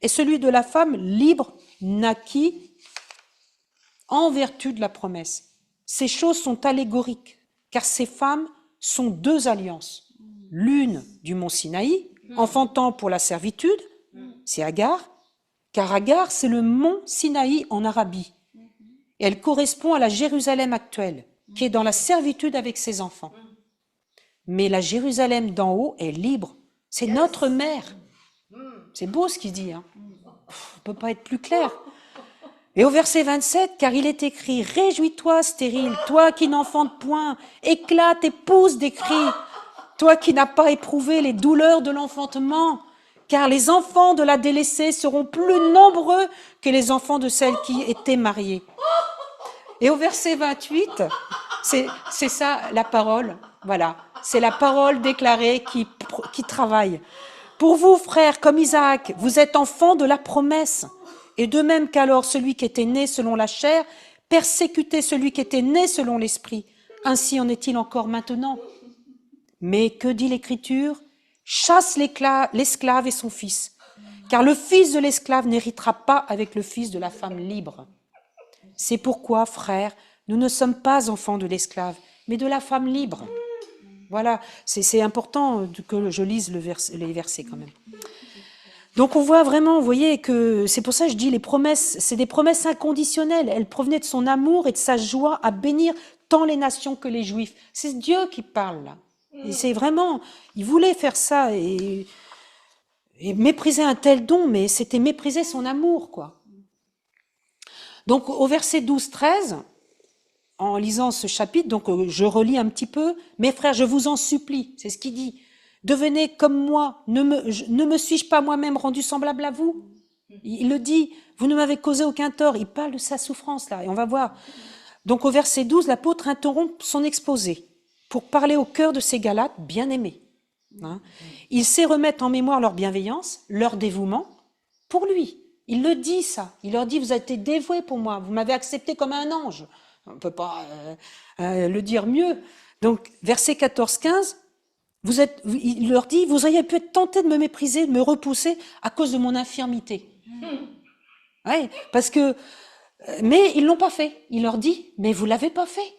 et celui de la femme libre naquit en vertu de la promesse. Ces choses sont allégoriques, car ces femmes sont deux alliances. L'une du mont Sinaï, enfantant pour la servitude, c'est Agar, car Agar, c'est le mont Sinaï en Arabie. Et elle correspond à la Jérusalem actuelle, qui est dans la servitude avec ses enfants. Mais la Jérusalem d'en haut est libre. C'est notre mère. C'est beau ce qu'il dit. Hein. On ne peut pas être plus clair. Et au verset 27, car il est écrit, « Réjouis-toi, stérile, toi qui n'enfantes point, éclate et pousse des cris, toi qui n'as pas éprouvé les douleurs de l'enfantement, car les enfants de la délaissée seront plus nombreux que les enfants de celles qui étaient mariées. » Et au verset 28, c'est ça la parole, voilà, c'est la parole déclarée qui travaille. Pour vous, frères, comme Isaac, vous êtes enfants de la promesse. Et de même qu'alors celui qui était né selon la chair persécutait celui qui était né selon l'esprit. Ainsi en est-il encore maintenant. Mais que dit l'Écriture? Chasse l'esclave et son fils, car le fils de l'esclave n'héritera pas avec le fils de la femme libre. C'est pourquoi, frères, nous ne sommes pas enfants de l'esclave, mais de la femme libre. Voilà, c'est important que je lise les versets quand même. Donc on voit vraiment, vous voyez, que c'est pour ça que je dis les promesses, c'est des promesses inconditionnelles. Elles provenaient de son amour et de sa joie à bénir tant les nations que les Juifs. C'est Dieu qui parle là. Et c'est vraiment, il voulait faire ça et mépriser un tel don, mais c'était mépriser son amour, quoi. Donc au verset 12-13, en lisant ce chapitre, donc je relis un petit peu, « Mes frères, je vous en supplie », c'est ce qu'il dit, « devenez comme moi, ne me suis-je pas moi-même rendu semblable à vous ?» Il le dit, « Vous ne m'avez causé aucun tort », il parle de sa souffrance là, et on va voir. Donc au verset 12, l'apôtre interrompt son exposé pour parler au cœur de ces Galates bien-aimés. Hein. Il sait remettre en mémoire leur bienveillance, leur dévouement pour lui. Il le dit ça, il leur dit « Vous avez été dévoués pour moi, vous m'avez accepté comme un ange ». On ne peut pas le dire mieux. Donc, verset 14-15, il leur dit, vous auriez pu être tentés de me mépriser, de me repousser à cause de mon infirmité. Ouais, parce que, mais ils l'ont pas fait. Il leur dit, mais vous l'avez pas fait.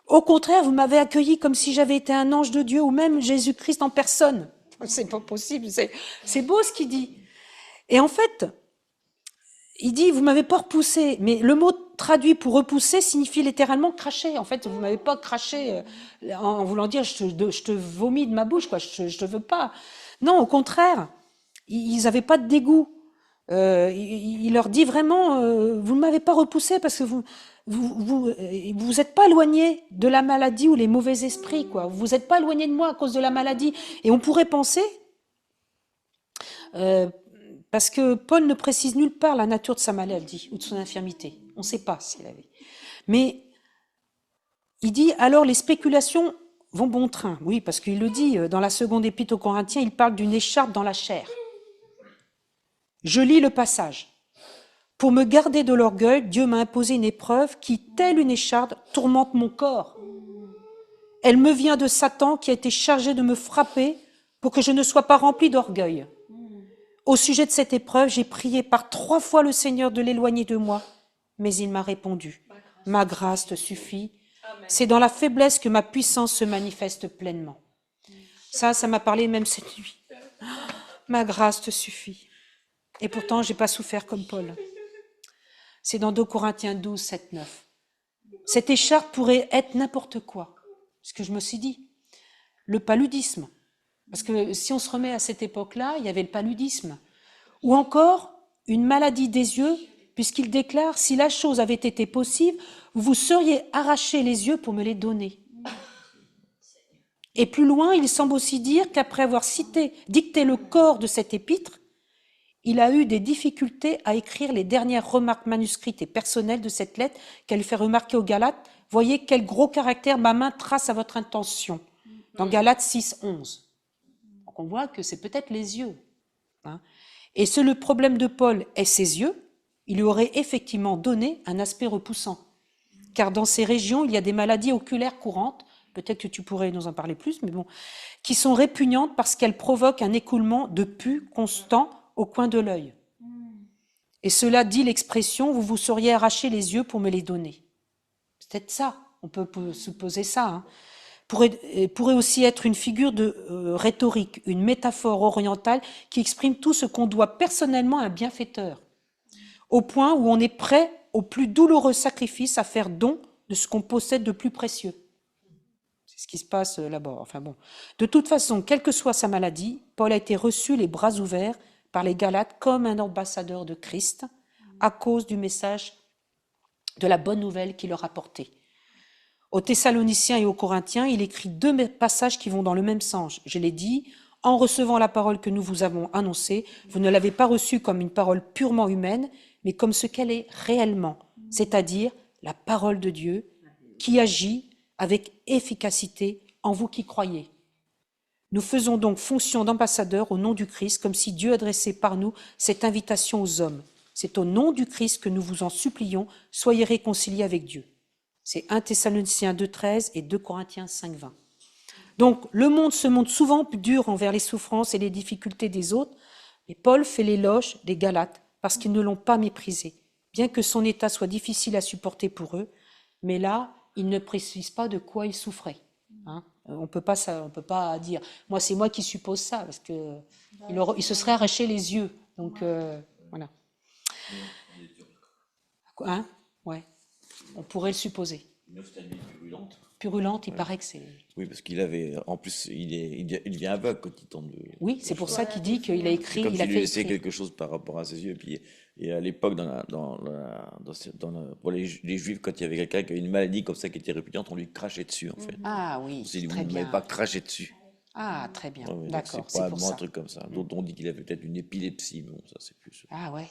Au contraire, vous m'avez accueilli comme si j'avais été un ange de Dieu ou même Jésus-Christ en personne. C'est pas possible. C'est beau ce qu'il dit. Et en fait, il dit, vous m'avez pas repoussé, mais le mot traduit pour repousser signifie littéralement cracher. En fait, vous m'avez pas craché en voulant dire, je te vomis de ma bouche, quoi. Je te veux pas. Non, au contraire, ils avaient pas de dégoût. Il leur dit vraiment, vous ne m'avez pas repoussé parce que vous êtes pas éloigné de la maladie ou les mauvais esprits, quoi. Vous êtes pas éloigné de moi à cause de la maladie. Et on pourrait penser, parce que Paul ne précise nulle part la nature de sa maladie ou de son infirmité. On ne sait pas s'il avait. Mais il dit, alors les spéculations vont bon train. Oui, parce qu'il le dit, dans la seconde épître aux Corinthiens, il parle d'une écharpe dans la chair. Je lis le passage. Pour me garder de l'orgueil, Dieu m'a imposé une épreuve qui, telle une écharpe, tourmente mon corps. Elle me vient de Satan qui a été chargé de me frapper pour que je ne sois pas rempli d'orgueil. Au sujet de cette épreuve, j'ai prié par 3 fois le Seigneur de l'éloigner de moi, mais il m'a répondu, « Ma grâce te suffit. C'est dans la faiblesse que ma puissance se manifeste pleinement. » Ça m'a parlé même cette nuit. « Ma grâce te suffit. » Et pourtant, je n'ai pas souffert comme Paul. C'est dans 2 Corinthiens 12, 7, 9. Cette écharpe pourrait être n'importe quoi. Ce que je me suis dit. Le paludisme. Parce que si on se remet à cette époque-là, il y avait le paludisme. Ou encore, une maladie des yeux, puisqu'il déclare, si la chose avait été possible, vous vous seriez arraché les yeux pour me les donner. Et plus loin, il semble aussi dire qu'après avoir dicté le corps de cet épître, il a eu des difficultés à écrire les dernières remarques manuscrites et personnelles de cette lettre qu'elle lui fait remarquer aux Galates. Voyez quel gros caractère ma main trace à votre intention. Dans Galates 6, 11. Donc on voit que c'est peut-être les yeux. Hein. Et si le problème de Paul est ses yeux, il lui aurait effectivement donné un aspect repoussant. Car dans ces régions, il y a des maladies oculaires courantes, peut-être que tu pourrais nous en parler plus, mais bon, qui sont répugnantes parce qu'elles provoquent un écoulement de pus constant au coin de l'œil. Et cela dit l'expression « vous vous seriez arraché les yeux pour me les donner ». peut-être ça, on peut supposer ça. Hein. Pourrait aussi être une figure de rhétorique, une métaphore orientale qui exprime tout ce qu'on doit personnellement à un bienfaiteur, au point où on est prêt au plus douloureux sacrifice à faire don de ce qu'on possède de plus précieux. C'est ce qui se passe là-bas. Enfin bon. De toute façon, quelle que soit sa maladie, Paul a été reçu les bras ouverts par les Galates comme un ambassadeur de Christ à cause du message de la bonne nouvelle qu'il leur a porté. Aux Thessaloniciens et aux Corinthiens, il écrit 2 passages qui vont dans le même sens. Je l'ai dit, en recevant la parole que nous vous avons annoncée, vous ne l'avez pas reçue comme une parole purement humaine, mais comme ce qu'elle est réellement, c'est-à-dire la parole de Dieu qui agit avec efficacité en vous qui croyez. Nous faisons donc fonction d'ambassadeurs au nom du Christ, comme si Dieu adressait par nous cette invitation aux hommes. C'est au nom du Christ que nous vous en supplions, soyez réconciliés avec Dieu. C'est 1 Thessaloniciens 2,13 et 2 Corinthiens 5,20. Donc, le monde se montre souvent plus dur envers les souffrances et les difficultés des autres, mais Paul fait l'éloge des Galates parce qu'ils ne l'ont pas méprisé, bien que son état soit difficile à supporter pour eux, mais là, il ne précise pas de quoi il souffrait. Hein. On peut pas dire, moi c'est moi qui suppose ça, parce que il se serait arraché les yeux. Donc voilà. Hein? Ouais. On pourrait le supposer. Une ophtalmie purulente. Purulente, il paraît que c'est. Oui, parce qu'il avait, en plus, il devient aveugle quand il tombe. Oui, c'est pour ça qu'il dit qu'il a écrit, comme il a s'il lui fait laissait écrire. quelque chose par rapport à ses yeux. Et à l'époque, pour les Juifs, quand il y avait quelqu'un qui avait une maladie comme ça qui était répugnante, on lui crachait dessus, en fait. Ah oui, C'est très vous ne bien. m'avez pas craché dessus. Ah, très bien. Ouais, donc D'accord, c'est c'est pour probablement ça. un truc comme ça. D'autres on dit qu'il avait peut-être une épilepsie, mais bon, ça c'est plus. Ah ouais.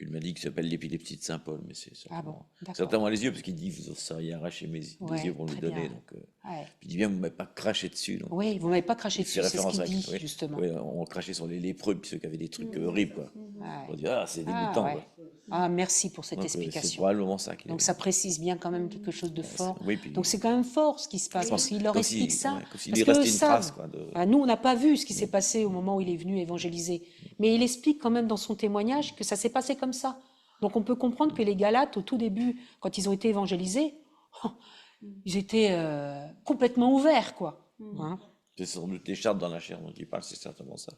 Une maladie qui s'appelle l'épilepsie de Saint-Paul, mais c'est Ah bon, d'accord. certainement les yeux, parce qu'il dit vous seriez arraché mes Ouais, yeux pour me très le donner. bien. Donc, Ouais. puis il dit bien, vous ne m'avez pas craché dessus. Donc, Oui, vous m'avez pas craché il fait dessus, c'est ce référence qu'il à. dit, Ouais, justement. ouais, on crachait sur les lépreux, puis ceux qui avaient des trucs horribles. Quoi. On dit, ah, c'est dégoûtant. ouais. Quoi. Ah, merci pour cette Donc, c'est explication. probablement ça qu'il Donc avait. ça précise bien quand même quelque chose de fort. Oui, puis, Donc c'est quand même fort ce qui se passe, je parce pense qu'il leur comme explique si- ça. ouais, comme s'il Parce lui que restait eux une savent. trace. Quoi, de. Ah, nous, on n'a pas vu ce qui s'est passé au moment où il est venu évangéliser. Mais il explique quand même dans son témoignage que ça s'est passé comme ça. Donc on peut comprendre que les Galates, au tout début, quand ils ont été évangélisés, ils étaient complètement ouverts, quoi. Hein. C'est sans doute les chartes dans la chair dont il parle, c'est certainement ça.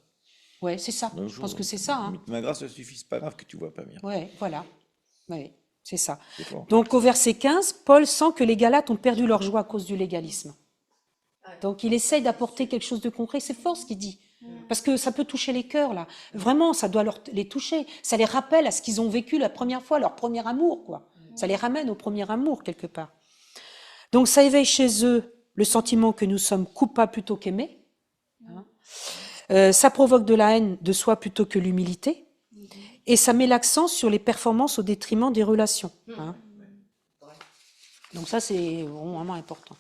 Ouais, c'est ça. Un Je jour, pense que c'est ça. Hein. Ma grâce te suffit, c'est pas grave que tu vois pas bien. Ouais, voilà. Ouais, c'est ça. C'est fort. Donc au verset 15, Paul sent que les Galates ont perdu leur joie à cause du légalisme. Donc il essaye d'apporter quelque chose de concret. C'est fort ce qu'il dit. Parce que ça peut toucher les cœurs, là. Vraiment, ça doit les toucher. Ça les rappelle à ce qu'ils ont vécu la première fois, leur premier amour, quoi. Ça les ramène au premier amour, quelque part. Donc ça éveille chez eux le sentiment que nous sommes coupables plutôt qu'aimés. Ça provoque de la haine de soi plutôt que l'humilité. Et ça met l'accent sur les performances au détriment des relations. Hein. Donc ça, c'est vraiment important.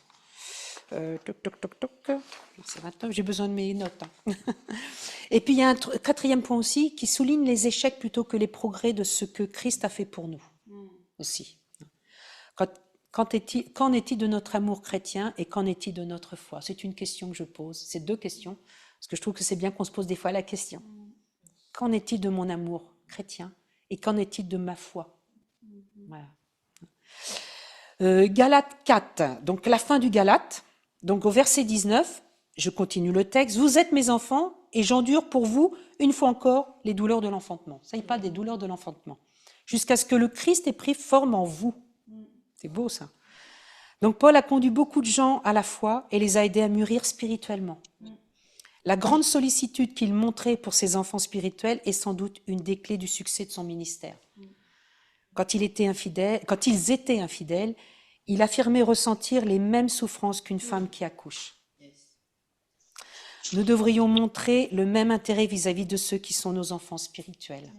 C'est 29, j'ai besoin de mes notes. Hein. Et puis il y a un quatrième point aussi qui souligne les échecs plutôt que les progrès de ce que Christ a fait pour nous aussi. Qu'en est-il de notre amour chrétien et qu'en est-il de notre foi? C'est une question que je pose. C'est 2 questions, parce que je trouve que c'est bien qu'on se pose des fois la question. Qu'en est-il de mon amour chrétien et qu'en est-il de ma foi? Voilà. Galates 4, donc la fin du Galate. Donc au verset 19, je continue le texte. Vous êtes mes enfants et j'endure pour vous, une fois encore, les douleurs de l'enfantement. Ça, il parle des douleurs de l'enfantement. Jusqu'à ce que le Christ ait pris forme en vous. C'est beau ça. Donc Paul a conduit beaucoup de gens à la foi et les a aidés à mûrir spirituellement. La grande sollicitude qu'il montrait pour ses enfants spirituels est sans doute une des clés du succès de son ministère. Quand ils étaient infidèles, il affirmait ressentir les mêmes souffrances qu'une femme qui accouche. Nous devrions montrer le même intérêt vis-à-vis de ceux qui sont nos enfants spirituels.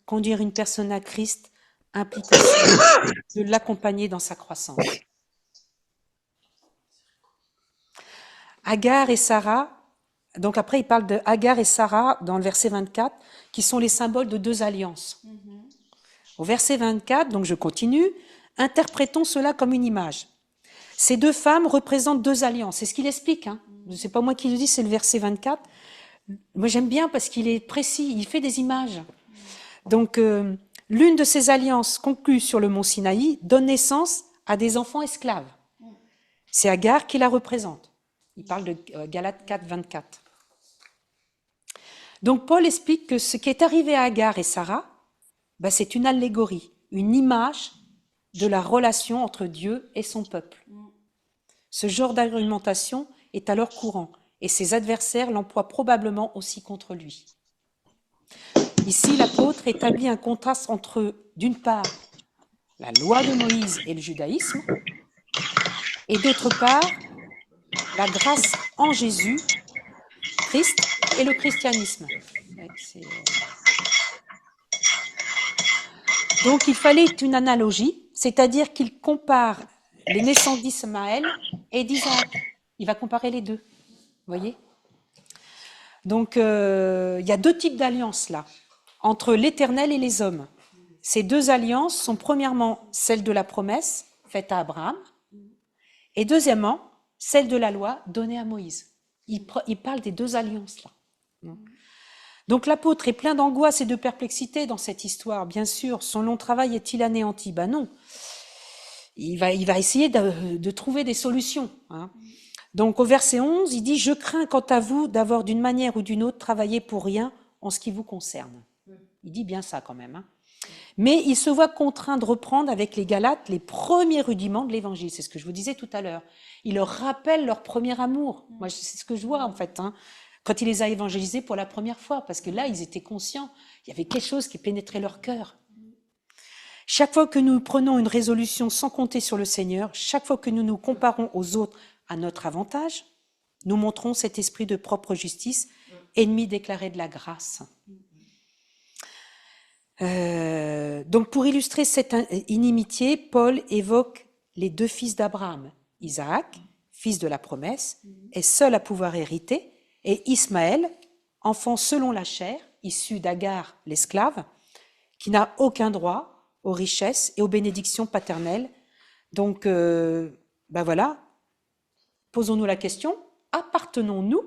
Conduire une personne à Christ implique aussi de l'accompagner dans sa croissance. Agar et Sarah, donc après il parle de Agar et Sarah dans le verset 24, qui sont les symboles de 2 alliances. Au verset 24, donc je continue, interprétons cela comme une image. Ces 2 femmes représentent 2 alliances. C'est ce qu'il explique. Hein. Ce n'est pas moi qui le dis, c'est le verset 24. Moi, j'aime bien parce qu'il est précis, il fait des images. Donc, l'une de ces alliances conclues sur le mont Sinaï donne naissance a des enfants esclaves. C'est Agar qui la représente. Il parle de Galates 4, 24. Donc Paul explique que ce qui est arrivé à Agar et Sarah, c'est une allégorie, une image de la relation entre Dieu et son peuple. Ce genre d'argumentation est alors courant et ses adversaires l'emploient probablement aussi contre lui. Ici, l'apôtre établit un contraste entre, d'une part, la loi de Moïse et le judaïsme, et d'autre part, la grâce en Jésus, Christ et le christianisme. Donc il fallait une analogie, c'est-à-dire qu'il compare les naissances d'Ismaël et d'Isaac. Il va comparer les deux, vous voyez ? Donc il y a deux types d'alliances là, entre l'Éternel et les hommes. Ces deux alliances sont premièrement celle de la promesse faite à Abraham, et deuxièmement, celle de la loi donnée à Moïse. Il parle des deux alliances là. Donc l'apôtre est plein d'angoisse et de perplexité dans cette histoire. Bien sûr, son long travail est-il anéanti? Non. Il va essayer de trouver des solutions. Donc au verset 11, il dit « Je crains quant à vous d'avoir d'une manière ou d'une autre travaillé pour rien en ce qui vous concerne. » Il dit bien ça quand même. Mais il se voit contraint de reprendre avec les Galates les premiers rudiments de l'évangile. C'est ce que je vous disais tout à l'heure. Il leur rappelle leur premier amour. Moi, c'est ce que je vois en fait, quand il les a évangélisés pour la première fois, parce que là, ils étaient conscients. Il y avait quelque chose qui pénétrait leur cœur. Chaque fois que nous prenons une résolution sans compter sur le Seigneur, chaque fois que nous nous comparons aux autres à notre avantage, nous montrons cet esprit de propre justice, ennemi déclaré de la grâce. Donc pour illustrer cette inimitié, Paul évoque les deux fils d'Abraham. Isaac, fils de la promesse, est seul à pouvoir hériter, et Ismaël, enfant selon la chair, issu d'Agar, l'esclave, qui n'a aucun droit aux richesses et aux bénédictions paternelles. Donc, voilà, posons-nous la question, appartenons-nous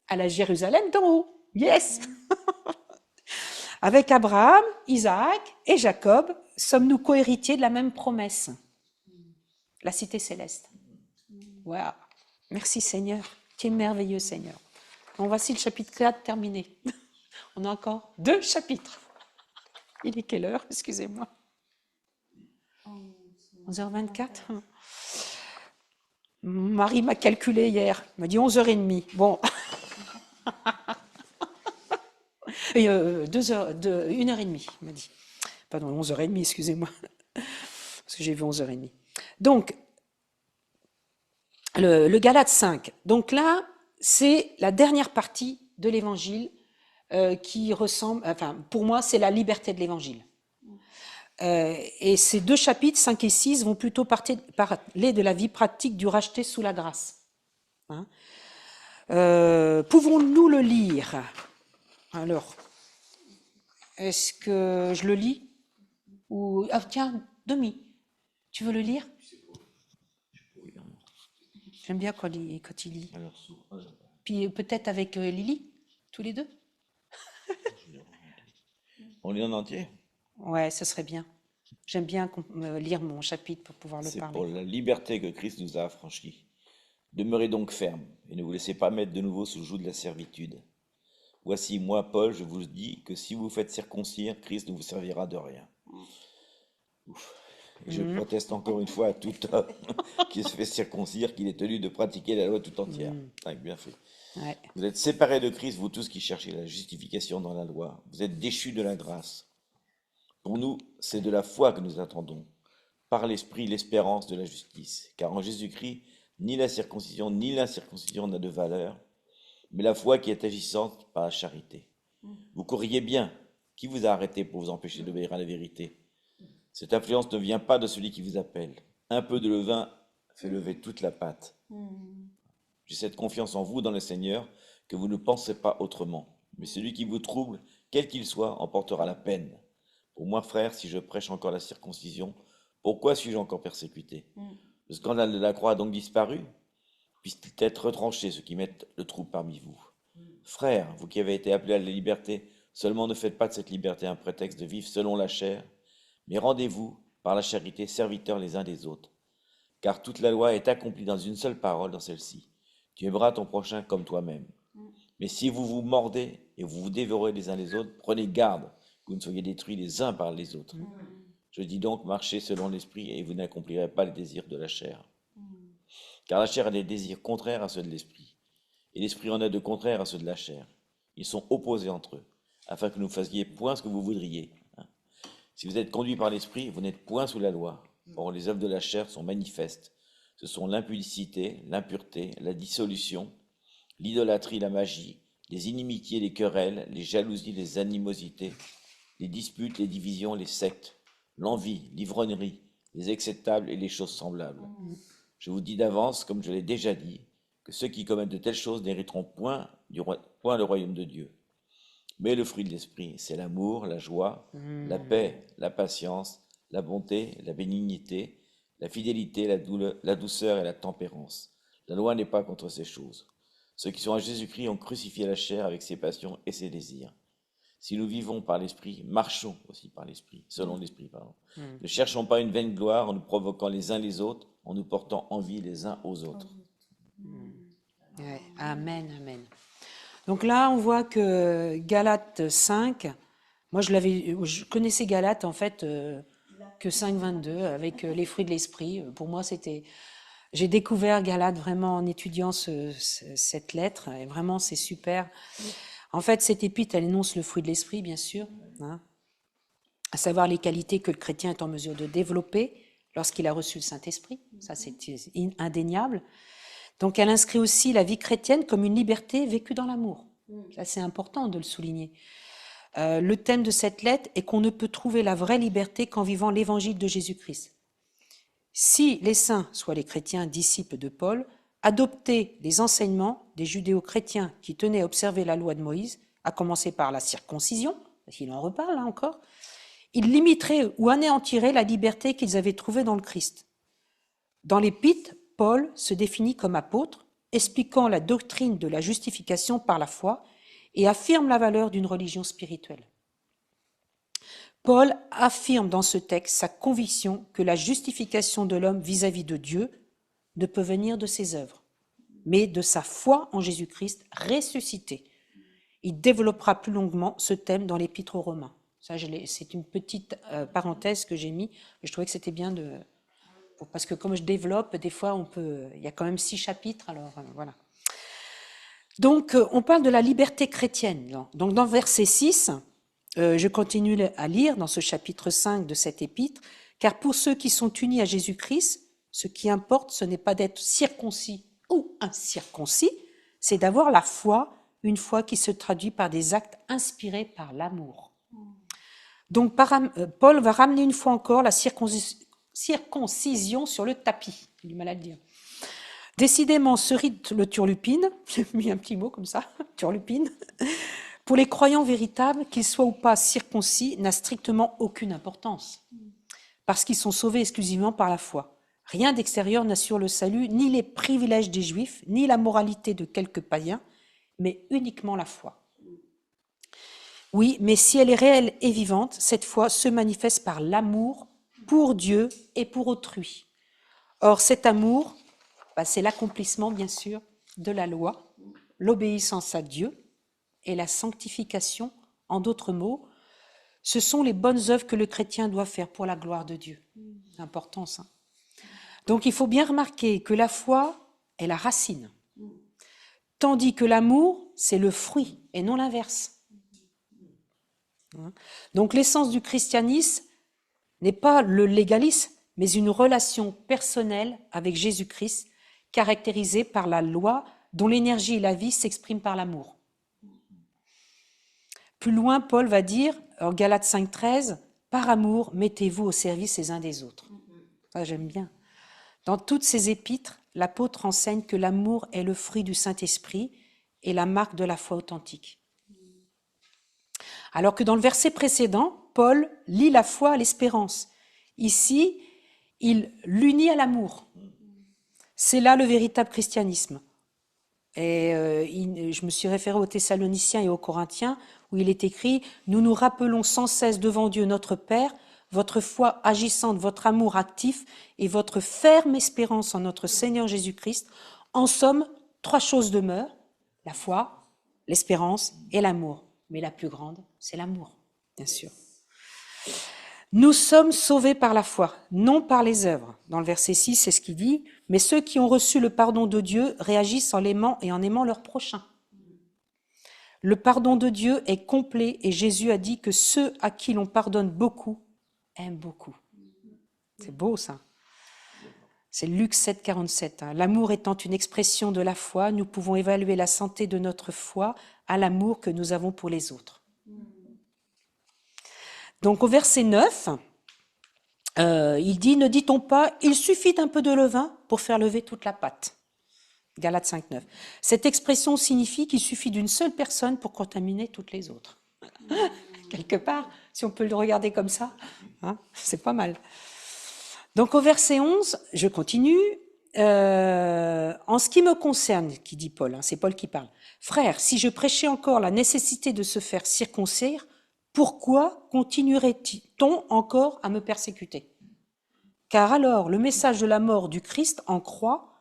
à la Jérusalem d'en haut? Yes. Avec Abraham, Isaac et Jacob, sommes-nous co-héritiers de la même promesse? La cité céleste. Wow. Merci Seigneur, tu es merveilleux Seigneur. Bon, voici le chapitre 4 terminé. On a encore 2 chapitres. Il est quelle heure? Excusez-moi. 11h24. Marie m'a calculé hier. Elle m'a dit 11h30. Bon. 1h30, il m'a dit. Pardon, 11h30, excusez-moi. Parce que j'ai vu 11h30. Donc, le Galates 5. Donc là, c'est la dernière partie de l'évangile qui ressemble, enfin, pour moi, c'est la liberté de l'évangile. Et ces 2 chapitres, 5 et 6, vont plutôt parler de la vie pratique du racheté sous la grâce. Pouvons-nous le lire? Alors, est-ce que je le lis? Ou tiens, Demi, tu veux le lire? J'aime bien quand il lit. Puis peut-être avec Lily, tous les deux. On lit en entier? Ouais, ce serait bien. J'aime bien lire mon chapitre pour pouvoir le C'est parler. pour la liberté que Christ nous a affranchis. Demeurez donc fermes et ne vous laissez pas mettre de nouveau sous le joug de la servitude. Voici, moi, Paul, je vous dis que si vous faites circoncire, Christ ne vous servira de rien. Ouf. Et je proteste encore une fois à tout homme qui se fait circoncire qu'il est tenu de pratiquer la loi tout entière. Bien fait. Ouais. Vous êtes séparés de Christ, vous tous qui cherchez la justification dans la loi. Vous êtes déchus de la grâce. Pour nous, c'est de la foi que nous attendons, par l'Esprit, l'espérance de la justice. Car en Jésus-Christ, ni la circoncision ni l'incirconcision n'a de valeur, mais la foi qui est agissante par la charité. Vous courriez bien. Qui vous a arrêté pour vous empêcher d'obéir à la vérité? Cette influence ne vient pas de celui qui vous appelle. Un peu de levain fait lever toute la pâte. J'ai cette confiance en vous, dans le Seigneur, que vous ne pensez pas autrement. Mais celui qui vous trouble, quel qu'il soit, en portera la peine. Pour moi, frère, si je prêche encore la circoncision, pourquoi suis-je encore persécuté? Le scandale de la croix a donc disparu? Puisse-t-il être retranché, ceux qui mettent le trouble parmi vous? Frères, vous qui avez été appelés à la liberté, seulement ne faites pas de cette liberté un prétexte de vivre selon la chair, mais rendez-vous, par la charité, serviteurs les uns des autres. car toute la loi est accomplie dans une seule parole, dans celle-ci. Tu aimeras ton prochain comme toi-même. Mais si vous vous mordez et vous vous dévorez les uns les autres, prenez garde que vous ne soyez détruits les uns par les autres. Je dis donc, marchez selon l'esprit et vous n'accomplirez pas les désirs de la chair. Car la chair a des désirs contraires à ceux de l'esprit, et l'esprit en a de contraires à ceux de la chair. Ils sont opposés entre eux, afin que vous ne fassiez point ce que vous voudriez. Si vous êtes conduits par l'esprit, vous n'êtes point sous la loi. Or, les œuvres de la chair sont manifestes. Ce sont l'impudicité, l'impureté, la dissolution, l'idolâtrie, la magie, les inimitiés, les querelles, les jalousies, les animosités, les disputes, les divisions, les sectes, l'envie, l'ivrognerie, les acceptables et les choses semblables. Je vous dis d'avance, comme je l'ai déjà dit, que ceux qui commettent de telles choses n'hériteront point le royaume de Dieu. Mais le fruit de l'esprit, c'est l'amour, la joie, la paix, la patience, la bonté, la bénignité, la fidélité, la douceur et la tempérance. La loi n'est pas contre ces choses. Ceux qui sont à Jésus-Christ ont crucifié la chair avec ses passions et ses désirs. Si nous vivons par l'esprit, marchons aussi par l'esprit, selon l'esprit, pardon. Ne cherchons pas une vaine gloire en nous provoquant les uns les autres, en nous portant envie les uns aux autres. Ouais, amen, amen. Donc là, on voit que Galates 5, moi je connaissais Galates en fait que 5,22 avec les fruits de l'esprit. Pour moi, j'ai découvert Galates vraiment en étudiant cette lettre et vraiment c'est super. En fait, cette épître, elle énonce le fruit de l'esprit, bien sûr, hein, à savoir les qualités que le chrétien est en mesure de développer lorsqu'il a reçu le Saint-Esprit. Ça, c'est indéniable. Donc, elle inscrit aussi la vie chrétienne comme une liberté vécue dans l'amour. Ça, c'est important de le souligner. Le thème de cette lettre est qu'on ne peut trouver la vraie liberté qu'en vivant l'évangile de Jésus-Christ. Si les saints, soit les chrétiens disciples de Paul, adoptaient les enseignements des judéo-chrétiens qui tenaient à observer la loi de Moïse, à commencer par la circoncision, parce qu'il en reparle là encore, ils limiteraient ou anéantiraient la liberté qu'ils avaient trouvée dans le Christ. Dans l'Épître, Paul se définit comme apôtre, expliquant la doctrine de la justification par la foi et affirme la valeur d'une religion spirituelle. Paul affirme dans ce texte sa conviction que la justification de l'homme vis-à-vis de Dieu ne peut venir de ses œuvres, mais de sa foi en Jésus-Christ ressuscité. Il développera plus longuement ce thème dans l'Épître aux Romains. Ça, c'est une petite parenthèse que j'ai mis. Je trouvais que c'était bien parce que comme je développe, des fois, il y a quand même 6 chapitres, alors voilà. Donc, on parle de la liberté chrétienne. Donc, dans verset 6, je continue à lire dans ce chapitre 5 de cette épître, « Car pour ceux qui sont unis à Jésus-Christ, ce qui importe, ce n'est pas d'être circoncis ou incirconcis, c'est d'avoir la foi, une foi qui se traduit par des actes inspirés par l'amour. » Donc, Paul va ramener une fois encore la circoncision sur le tapis. J'ai du mal à le dire. Décidément, ce rite le turlupine, j'ai mis un petit mot comme ça, turlupine, pour les croyants véritables, qu'ils soient ou pas circoncis, n'a strictement aucune importance, parce qu'ils sont sauvés exclusivement par la foi. Rien d'extérieur n'assure le salut, ni les privilèges des Juifs, ni la moralité de quelques païens, mais uniquement la foi. Oui, mais si elle est réelle et vivante, cette foi se manifeste par l'amour pour Dieu et pour autrui. Or, cet amour, c'est l'accomplissement, bien sûr, de la loi, l'obéissance à Dieu et la sanctification. En d'autres mots, ce sont les bonnes œuvres que le chrétien doit faire pour la gloire de Dieu. C'est important, ça. Donc, il faut bien remarquer que la foi est la racine, tandis que l'amour, c'est le fruit et non l'inverse. Donc, l'essence du christianisme n'est pas le légalisme, mais une relation personnelle avec Jésus-Christ, caractérisée par la loi dont l'énergie et la vie s'expriment par l'amour. Plus loin, Paul va dire, en Galates 5,13, « Par amour, mettez-vous au service les uns des autres. » Ça, j'aime bien. Dans toutes ces épîtres, l'apôtre enseigne que l'amour est le fruit du Saint-Esprit et la marque de la foi authentique. Alors que dans le verset précédent, Paul lie la foi à l'espérance. Ici, il l'unit à l'amour. C'est là le véritable christianisme. Et je me suis référée aux Thessaloniciens et aux Corinthiens, où il est écrit « Nous nous rappelons sans cesse devant Dieu notre Père votre foi agissante, votre amour actif et votre ferme espérance en notre Seigneur Jésus-Christ. En somme, 3 choses demeurent, la foi, l'espérance et l'amour. Mais la plus grande, c'est l'amour, bien sûr. Nous sommes sauvés par la foi, non par les œuvres. Dans le verset 6, c'est ce qu'il dit. Mais ceux qui ont reçu le pardon de Dieu réagissent en l'aimant et en aimant leur prochain. Le pardon de Dieu est complet et Jésus a dit que ceux à qui l'on pardonne beaucoup aiment beaucoup. C'est beau ça. C'est Luc 7, 47. L'amour étant une expression de la foi, nous pouvons évaluer la santé de notre foi à l'amour que nous avons pour les autres. Donc au verset 9, il dit, ne dit-on pas, il suffit d'un peu de levain pour faire lever toute la pâte. Galates 5, 9. Cette expression signifie qu'il suffit d'une seule personne pour contaminer toutes les autres. Quelque part, si on peut le regarder comme ça, hein, c'est pas mal. Donc au verset 11, je continue. En ce qui me concerne, qui dit Paul, hein, c'est Paul qui parle. Frères, si je prêchais encore la nécessité de se faire circoncire, pourquoi continuerait-on encore à me persécuter? Car alors, le message de la mort du Christ en croix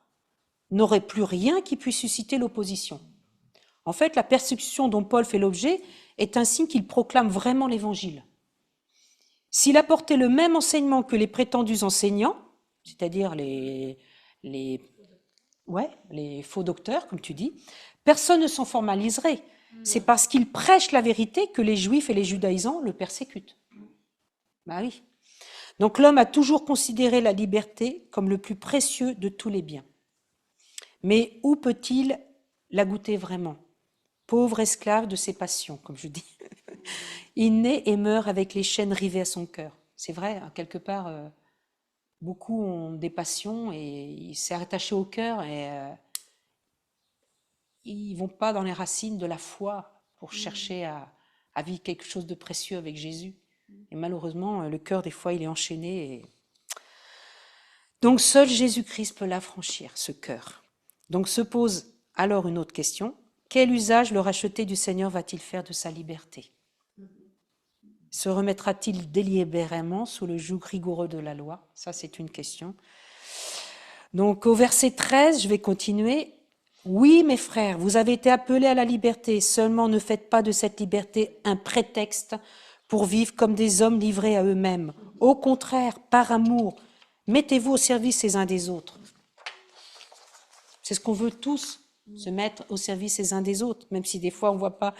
n'aurait plus rien qui puisse susciter l'opposition. En fait, la persécution dont Paul fait l'objet est un signe qu'il proclame vraiment l'Évangile. S'il apportait le même enseignement que les prétendus enseignants, c'est-à-dire les faux docteurs, comme tu dis, personne ne s'en formaliserait. C'est parce qu'il prêche la vérité que les Juifs et les judaïsants le persécutent. Ben oui. Donc l'homme a toujours considéré la liberté comme le plus précieux de tous les biens. Mais où peut-il la goûter vraiment? Pauvre esclave de ses passions, comme je dis. Il naît et meurt avec les chaînes rivées à son cœur. C'est vrai, quelque part, beaucoup ont des passions et il s'est attaché au cœur et ils ne vont pas dans les racines de la foi pour chercher à vivre quelque chose de précieux avec Jésus. Et malheureusement, le cœur, des fois, il est enchaîné. Et... Donc, seul Jésus-Christ peut l'affranchir, ce cœur. Donc, se pose alors une autre question. Quel usage le racheté du Seigneur va-t-il faire de sa liberté? Se remettra-t-il délibérément sous le joug rigoureux de la loi? Ça, c'est une question. Donc, au verset 13, je vais continuer. Oui, mes frères, vous avez été appelés à la liberté, seulement ne faites pas de cette liberté un prétexte pour vivre comme des hommes livrés à eux-mêmes. Au contraire, par amour, mettez-vous au service les uns des autres. C'est ce qu'on veut tous, se mettre au service les uns des autres, même si des fois on ne voit pas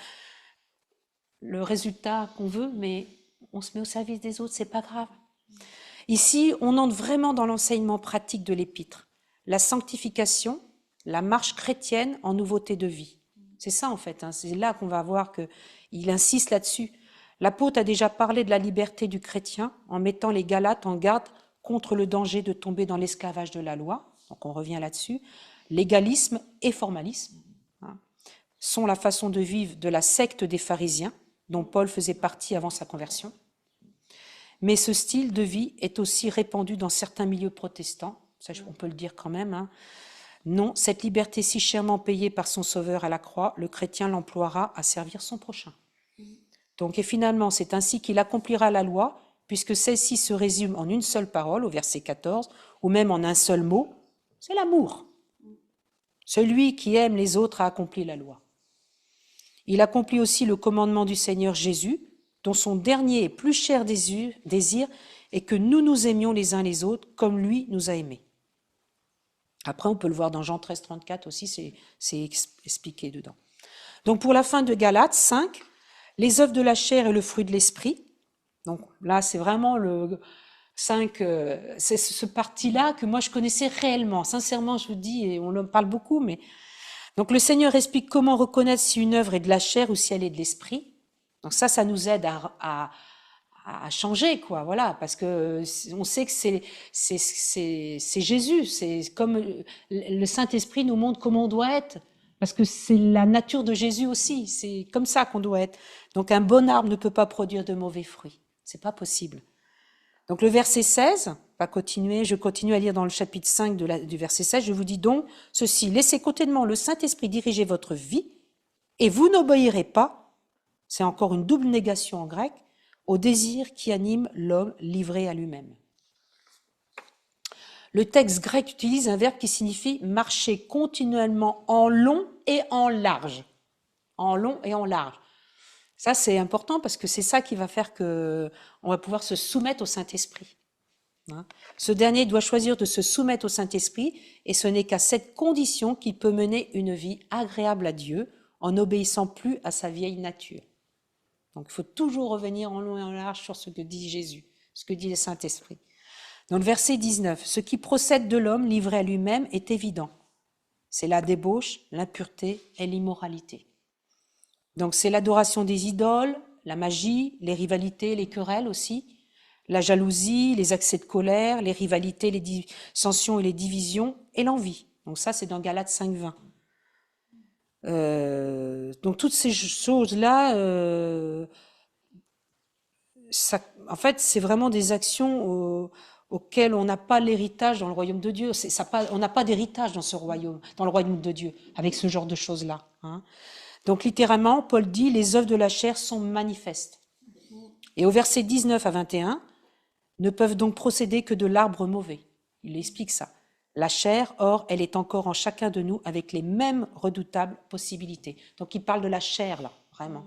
le résultat qu'on veut, mais on se met au service des autres, c'est pas grave. Ici, on entre vraiment dans l'enseignement pratique de l'épître, la sanctification, la marche chrétienne en nouveauté de vie. C'est ça en fait, hein, c'est là qu'on va voir qu'il insiste là-dessus. L'apôtre a déjà parlé de la liberté du chrétien en mettant les Galates en garde contre le danger de tomber dans l'esclavage de la loi. Donc on revient là-dessus. Légalisme et formalisme sont la façon de vivre de la secte des pharisiens, dont Paul faisait partie avant sa conversion. Mais ce style de vie est aussi répandu dans certains milieux protestants, ça on peut le dire quand même. Hein. Non, cette liberté si chèrement payée par son Sauveur à la croix, le chrétien l'emploiera à servir son prochain. Donc, et finalement, c'est ainsi qu'il accomplira la loi, puisque celle-ci se résume en une seule parole, au verset 14, ou même en un seul mot, c'est l'amour. Celui qui aime les autres a accompli la loi. Il accomplit aussi le commandement du Seigneur Jésus, dont son dernier et plus cher désir est que nous nous aimions les uns les autres comme lui nous a aimés. Après, on peut le voir dans Jean 13, 34 aussi, c'est expliqué dedans. Donc pour la fin de Galates 5, les œuvres de la chair et le fruit de l'esprit. Donc là, c'est vraiment le 5, c'est ce parti-là que moi je connaissais réellement. Sincèrement, je vous dis, et on en parle beaucoup, mais... Donc le Seigneur explique comment reconnaître si une œuvre est de la chair ou si elle est de l'esprit. Donc ça nous aide à changer, quoi, voilà, parce que on sait que c'est Jésus, c'est comme le Saint-Esprit nous montre comment on doit être, parce que c'est la nature de Jésus aussi, c'est comme ça qu'on doit être. Donc un bon arbre ne peut pas produire de mauvais fruits, c'est pas possible. Donc le verset 16, je continue à lire dans le chapitre 5 du verset 16, je vous dis donc ceci, laissez quotidiennement le Saint-Esprit diriger votre vie, et vous n'obéirez pas, c'est encore une double négation en grec, au désir qui anime l'homme livré à lui-même. Le texte grec utilise un verbe qui signifie marcher continuellement en long et en large. En long et en large. Ça, c'est important parce que c'est ça qui va faire qu'on va pouvoir se soumettre au Saint-Esprit. Ce dernier doit choisir de se soumettre au Saint-Esprit et ce n'est qu'à cette condition qu'il peut mener une vie agréable à Dieu en n'obéissant plus à sa vieille nature. Donc il faut toujours revenir en long et en large sur ce que dit Jésus, ce que dit le Saint-Esprit. Dans le verset 19, ce qui procède de l'homme livré à lui-même est évident. C'est la débauche, l'impureté et l'immoralité. Donc c'est l'adoration des idoles, la magie, les rivalités, les querelles aussi, la jalousie, les accès de colère, les rivalités, les dissensions et les divisions et l'envie. Donc ça c'est dans Galates 5:20. Donc toutes ces choses-là, en fait c'est vraiment des actions auxquelles on n'a pas l'héritage dans le royaume de Dieu. On n'a pas d'héritage dans ce royaume, dans le royaume de Dieu, avec ce genre de choses-là. Donc littéralement, Paul dit, les œuvres de la chair sont manifestes. Et au verset 19 à 21, ne peuvent donc procéder que de l'arbre mauvais. Il explique ça. La chair, or, elle est encore en chacun de nous avec les mêmes redoutables possibilités. Donc il parle de la chair là, vraiment.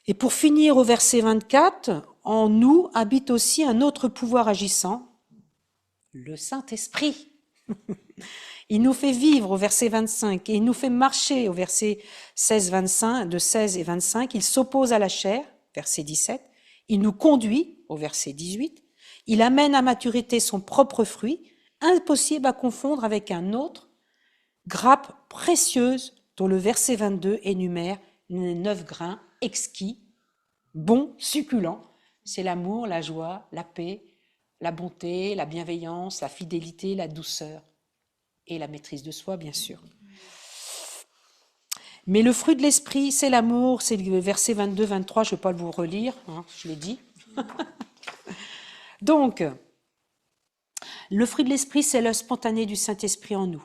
Et pour finir au verset 24, en nous habite aussi un autre pouvoir agissant, le Saint-Esprit. Il nous fait vivre au verset 25 et il nous fait marcher au verset 16-25, de 16 et 25. Il s'oppose à la chair, verset 17. Il nous conduit au verset 18. Il amène à maturité son propre fruit, impossible à confondre avec un autre, grappe précieuse dont le verset 22 énumère les 9 grains exquis, bons, succulents. C'est l'amour, la joie, la paix, la bonté, la bienveillance, la fidélité, la douceur et la maîtrise de soi, bien sûr. Mais le fruit de l'esprit, c'est l'amour, c'est le verset 22-23, je ne vais pas vous relire, je l'ai dit. Donc, le fruit de l'esprit, c'est l'œuvre spontanée du Saint-Esprit en nous.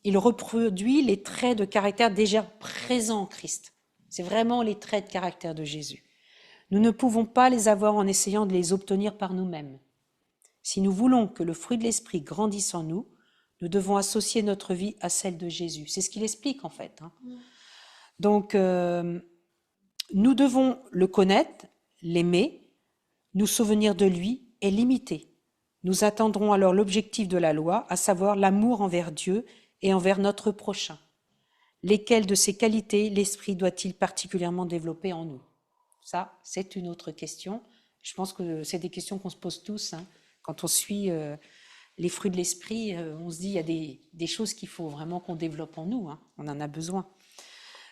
Il reproduit les traits de caractère déjà présents en Christ. C'est vraiment les traits de caractère de Jésus. Nous ne pouvons pas les avoir en essayant de les obtenir par nous-mêmes. Si nous voulons que le fruit de l'esprit grandisse en nous, nous devons associer notre vie à celle de Jésus. C'est ce qu'il explique en fait. Donc, nous devons le connaître, l'aimer, nous souvenir de lui et l'imiter. Nous atteindrons alors l'objectif de la loi, à savoir l'amour envers Dieu et envers notre prochain. Lesquelles de ces qualités l'esprit doit-il particulièrement développer en nous? Ça, c'est une autre question. Je pense que c'est des questions qu'on se pose tous. Quand on suit les fruits de l'esprit, on se dit il y a des choses qu'il faut vraiment qu'on développe en nous. On en a besoin.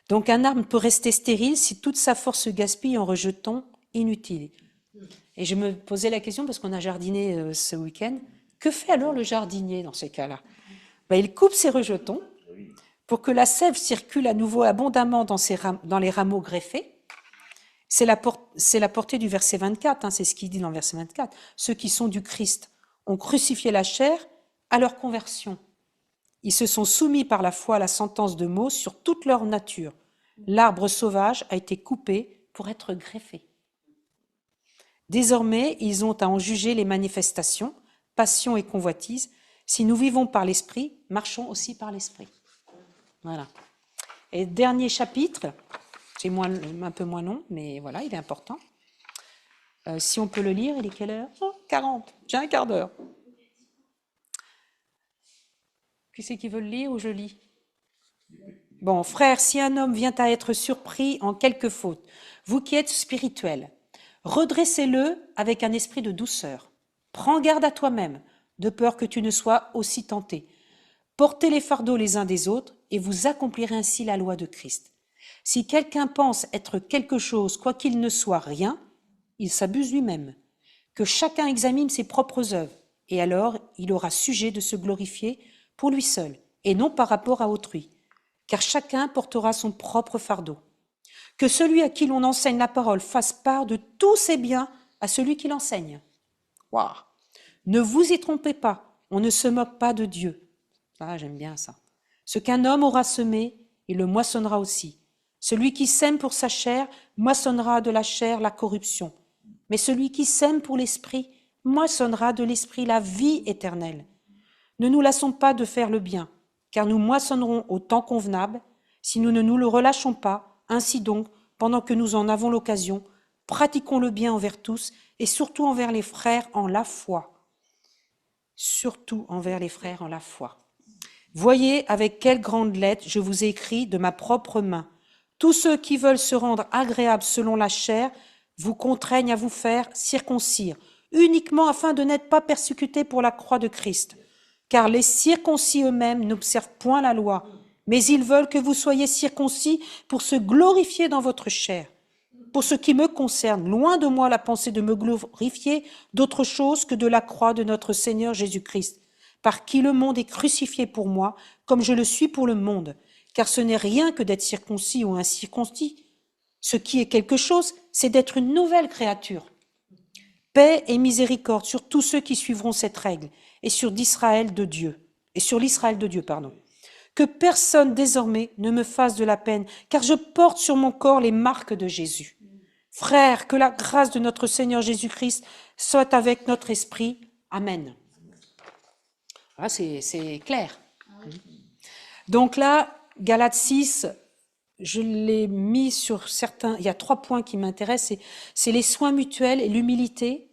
Donc un arbre peut rester stérile si toute sa force se gaspille en rejetant inutile. Et je me posais la question, parce qu'on a jardiné ce week-end, que fait alors le jardinier dans ces cas-là? Il coupe ses rejetons pour que la sève circule à nouveau abondamment dans les rameaux greffés. C'est la portée du verset 24, c'est ce qu'il dit dans le verset 24. Ceux qui sont du Christ ont crucifié la chair à leur conversion. Ils se sont soumis par la foi à la sentence de mort sur toute leur nature. L'arbre sauvage a été coupé pour être greffé. Désormais, ils ont à en juger les manifestations, passions et convoitises. Si nous vivons par l'esprit, marchons aussi par l'esprit. Voilà. Et dernier chapitre, c'est un peu moins long, mais voilà, il est important. Si on peut le lire, il est quelle heure? 40, j'ai un quart d'heure. Qui c'est qui veut le lire ou je lis? Bon, frères, si un homme vient à être surpris en quelque faute, vous qui êtes spirituels, redressez-le avec un esprit de douceur. Prends garde à toi-même, de peur que tu ne sois aussi tenté. Portez les fardeaux les uns des autres et vous accomplirez ainsi la loi de Christ. Si quelqu'un pense être quelque chose, quoiqu'il ne soit rien, il s'abuse lui-même. Que chacun examine ses propres œuvres, et alors il aura sujet de se glorifier pour lui seul, et non par rapport à autrui, car chacun portera son propre fardeau. Que celui à qui l'on enseigne la parole fasse part de tous ses biens à celui qui l'enseigne. Waouh! Ne vous y trompez pas, on ne se moque pas de Dieu. Ah, j'aime bien ça. Ce qu'un homme aura semé, il le moissonnera aussi. Celui qui sème pour sa chair moissonnera de la chair la corruption. Mais celui qui sème pour l'esprit moissonnera de l'esprit la vie éternelle. Ne nous lassons pas de faire le bien, car nous moissonnerons au temps convenable si nous ne nous le relâchons pas. Ainsi donc, pendant que nous en avons l'occasion, pratiquons le bien envers tous et surtout envers les frères en la foi. Surtout envers les frères en la foi. Voyez avec quelle grande lettre je vous ai écrit de ma propre main. Tous ceux qui veulent se rendre agréables selon la chair vous contraignent à vous faire circoncire, uniquement afin de n'être pas persécutés pour la croix de Christ. Car les circoncis eux-mêmes n'observent point la loi, mais ils veulent que vous soyez circoncis pour se glorifier dans votre chair. Pour ce qui me concerne, loin de moi la pensée de me glorifier d'autre chose que de la croix de notre Seigneur Jésus-Christ, par qui le monde est crucifié pour moi, comme je le suis pour le monde. Car ce n'est rien que d'être circoncis ou incirconcis. Ce qui est quelque chose, c'est d'être une nouvelle créature. Paix et miséricorde sur tous ceux qui suivront cette règle, et sur l'Israël de Dieu. Que personne désormais ne me fasse de la peine, car je porte sur mon corps les marques de Jésus. Frères, que la grâce de notre Seigneur Jésus-Christ soit avec notre esprit. Amen. Voilà, c'est clair. Donc là, Galates 6, je l'ai mis sur certains, il y a 3 points qui m'intéressent, c'est les soins mutuels et l'humilité,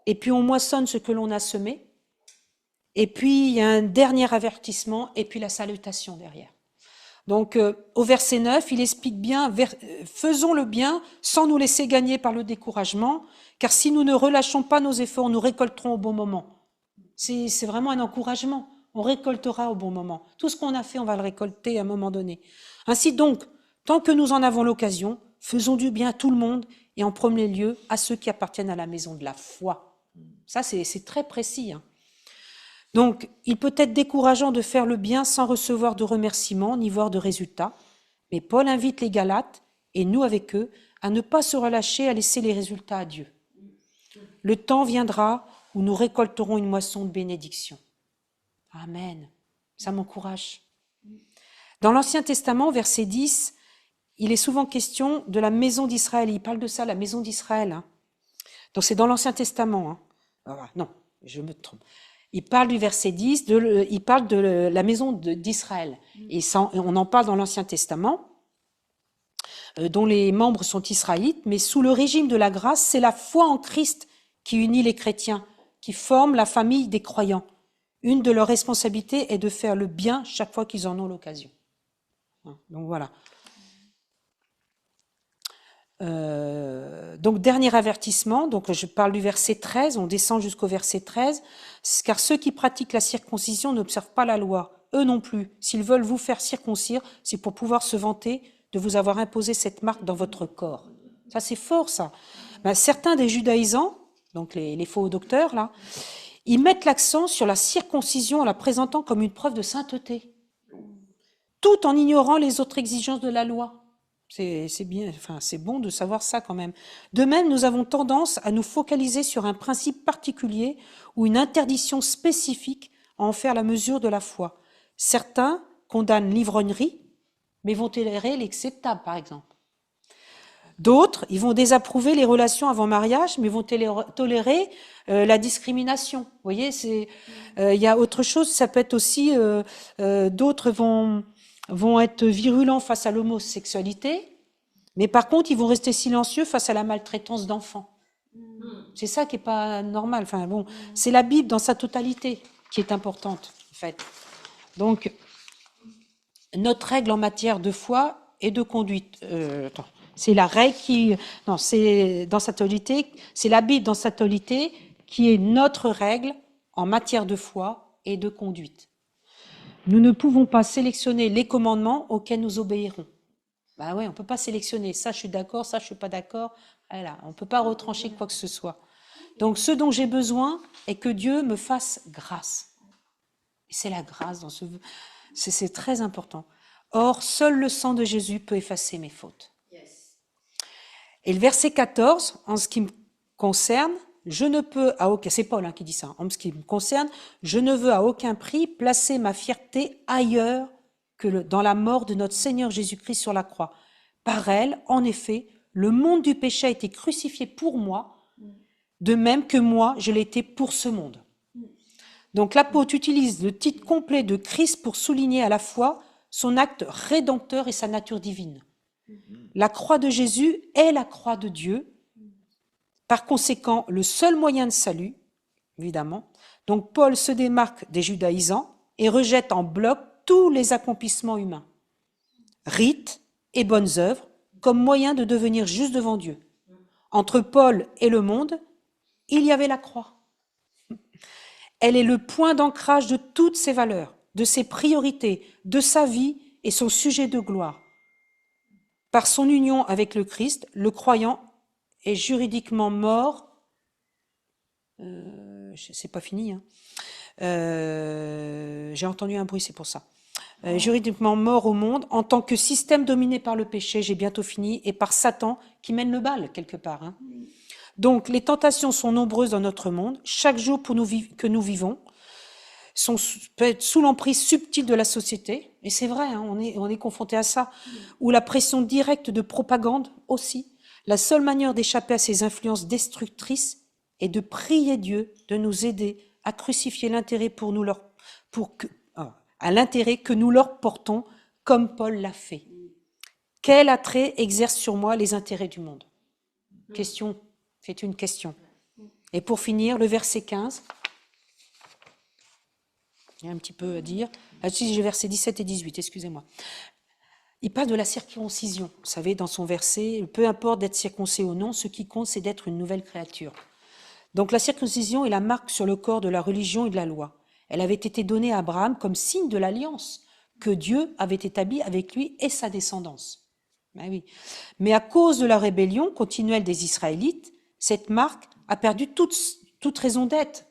et puis on moissonne ce que l'on a semé, et puis il y a un dernier avertissement, et puis la salutation derrière. Donc au verset 9, il explique bien, faisons le bien sans nous laisser gagner par le découragement, car si nous ne relâchons pas nos efforts, nous récolterons au bon moment. C'est vraiment un encouragement. On récoltera au bon moment. Tout ce qu'on a fait, on va le récolter à un moment donné. Ainsi donc, tant que nous en avons l'occasion, faisons du bien à tout le monde et en premier lieu à ceux qui appartiennent à la maison de la foi. Ça, c'est très précis. Hein. Donc, il peut être décourageant de faire le bien sans recevoir de remerciements ni voir de résultats. Mais Paul invite les Galates, et nous avec eux, à ne pas se relâcher, à laisser les résultats à Dieu. Le temps viendra où nous récolterons une moisson de bénédiction. Amen. Ça m'encourage. Dans l'Ancien Testament, verset 10, il est souvent question de la maison d'Israël. Il parle de ça, la maison d'Israël. Hein. Donc c'est dans l'Ancien Testament. Hein. Ah, non, je me trompe. Il parle du verset 10, il parle de la maison d'Israël. Et ça, on en parle dans l'Ancien Testament, dont les membres sont israélites, mais sous le régime de la grâce, c'est la foi en Christ qui unit les chrétiens, qui forme la famille des croyants. Une de leurs responsabilités est de faire le bien chaque fois qu'ils en ont l'occasion. Donc voilà. Donc dernier avertissement, donc je parle du verset 13, on descend jusqu'au verset 13, car ceux qui pratiquent la circoncision n'observent pas la loi, eux non plus. S'ils veulent vous faire circoncire, c'est pour pouvoir se vanter de vous avoir imposé cette marque dans votre corps. Ça c'est fort ça. Ben, certains des judaïsants, donc les faux docteurs là, ils mettent l'accent sur la circoncision en la présentant comme une preuve de sainteté, tout en ignorant les autres exigences de la loi. C'est bien, enfin, c'est bon de savoir ça quand même. De même, nous avons tendance à nous focaliser sur un principe particulier ou une interdiction spécifique à en faire la mesure de la foi. Certains condamnent l'ivrognerie, mais vont tolérer l'acceptable, par exemple. D'autres, ils vont désapprouver les relations avant mariage, mais vont tolérer la discrimination. Vous voyez, il y a autre chose. Ça peut être aussi d'autres vont être virulents face à l'homosexualité, mais par contre, ils vont rester silencieux face à la maltraitance d'enfants. C'est ça qui est pas normal. Enfin bon, c'est la Bible dans sa totalité qui est importante, en fait. Donc, notre règle en matière de foi et de conduite. C'est la règle qui, non, c'est dans sa totalité, c'est la Bible dans sa totalité qui est notre règle en matière de foi et de conduite. Nous ne pouvons pas sélectionner les commandements auxquels nous obéirons. Ben oui, on peut pas sélectionner. Ça, je suis d'accord, ça, je suis pas d'accord. Voilà, on peut pas retrancher quoi que ce soit. Donc, ce dont j'ai besoin est que Dieu me fasse grâce. Et c'est la grâce dans ce, c'est très important. Or, seul le sang de Jésus peut effacer mes fautes. Et le verset 14, en ce qui me concerne, je ne peux à aucun, c'est Paul qui dit ça, en ce qui me concerne, je ne veux à aucun prix placer ma fierté ailleurs que dans la mort de notre Seigneur Jésus-Christ sur la croix. Par elle, en effet, le monde du péché a été crucifié pour moi, de même que moi, je l'ai été pour ce monde. Donc l'apôtre utilise le titre complet de Christ pour souligner à la fois son acte rédempteur et sa nature divine. La croix de Jésus est la croix de Dieu, par conséquent le seul moyen de salut, évidemment. Donc Paul se démarque des judaïsants et rejette en bloc tous les accomplissements humains, rites et bonnes œuvres, comme moyen de devenir juste devant Dieu. Entre Paul et le monde, il y avait la croix. Elle est le point d'ancrage de toutes ses valeurs, de ses priorités, de sa vie et son sujet de gloire. Par son union avec le Christ, le croyant est juridiquement mort. C'est pas fini. Hein. J'ai entendu un bruit, c'est pour ça. Juridiquement mort au monde en tant que système dominé par le péché, j'ai bientôt fini, et par Satan qui mène le bal quelque part. Hein. Donc les tentations sont nombreuses dans notre monde. Chaque jour que nous vivons peut être sous l'emprise subtile de la société, et c'est vrai, hein, on est confronté à ça, ou la pression directe de propagande aussi. La seule manière d'échapper à ces influences destructrices est de prier Dieu de nous aider à crucifier l'intérêt à l'intérêt que nous leur portons, comme Paul l'a fait. Quel attrait exerce sur moi les intérêts du monde? Question, c'est une question. Et pour finir, le verset 15. Il y a un petit peu à dire. J'ai versets 17 et 18, excusez-moi. Il parle de la circoncision. Vous savez, dans son verset, peu importe d'être circoncis ou non, ce qui compte, c'est d'être une nouvelle créature. Donc la circoncision est la marque sur le corps de la religion et de la loi. Elle avait été donnée à Abraham comme signe de l'alliance que Dieu avait établie avec lui et sa descendance. Ben oui. Mais à cause de la rébellion continuelle des Israélites, cette marque a perdu toute raison d'être.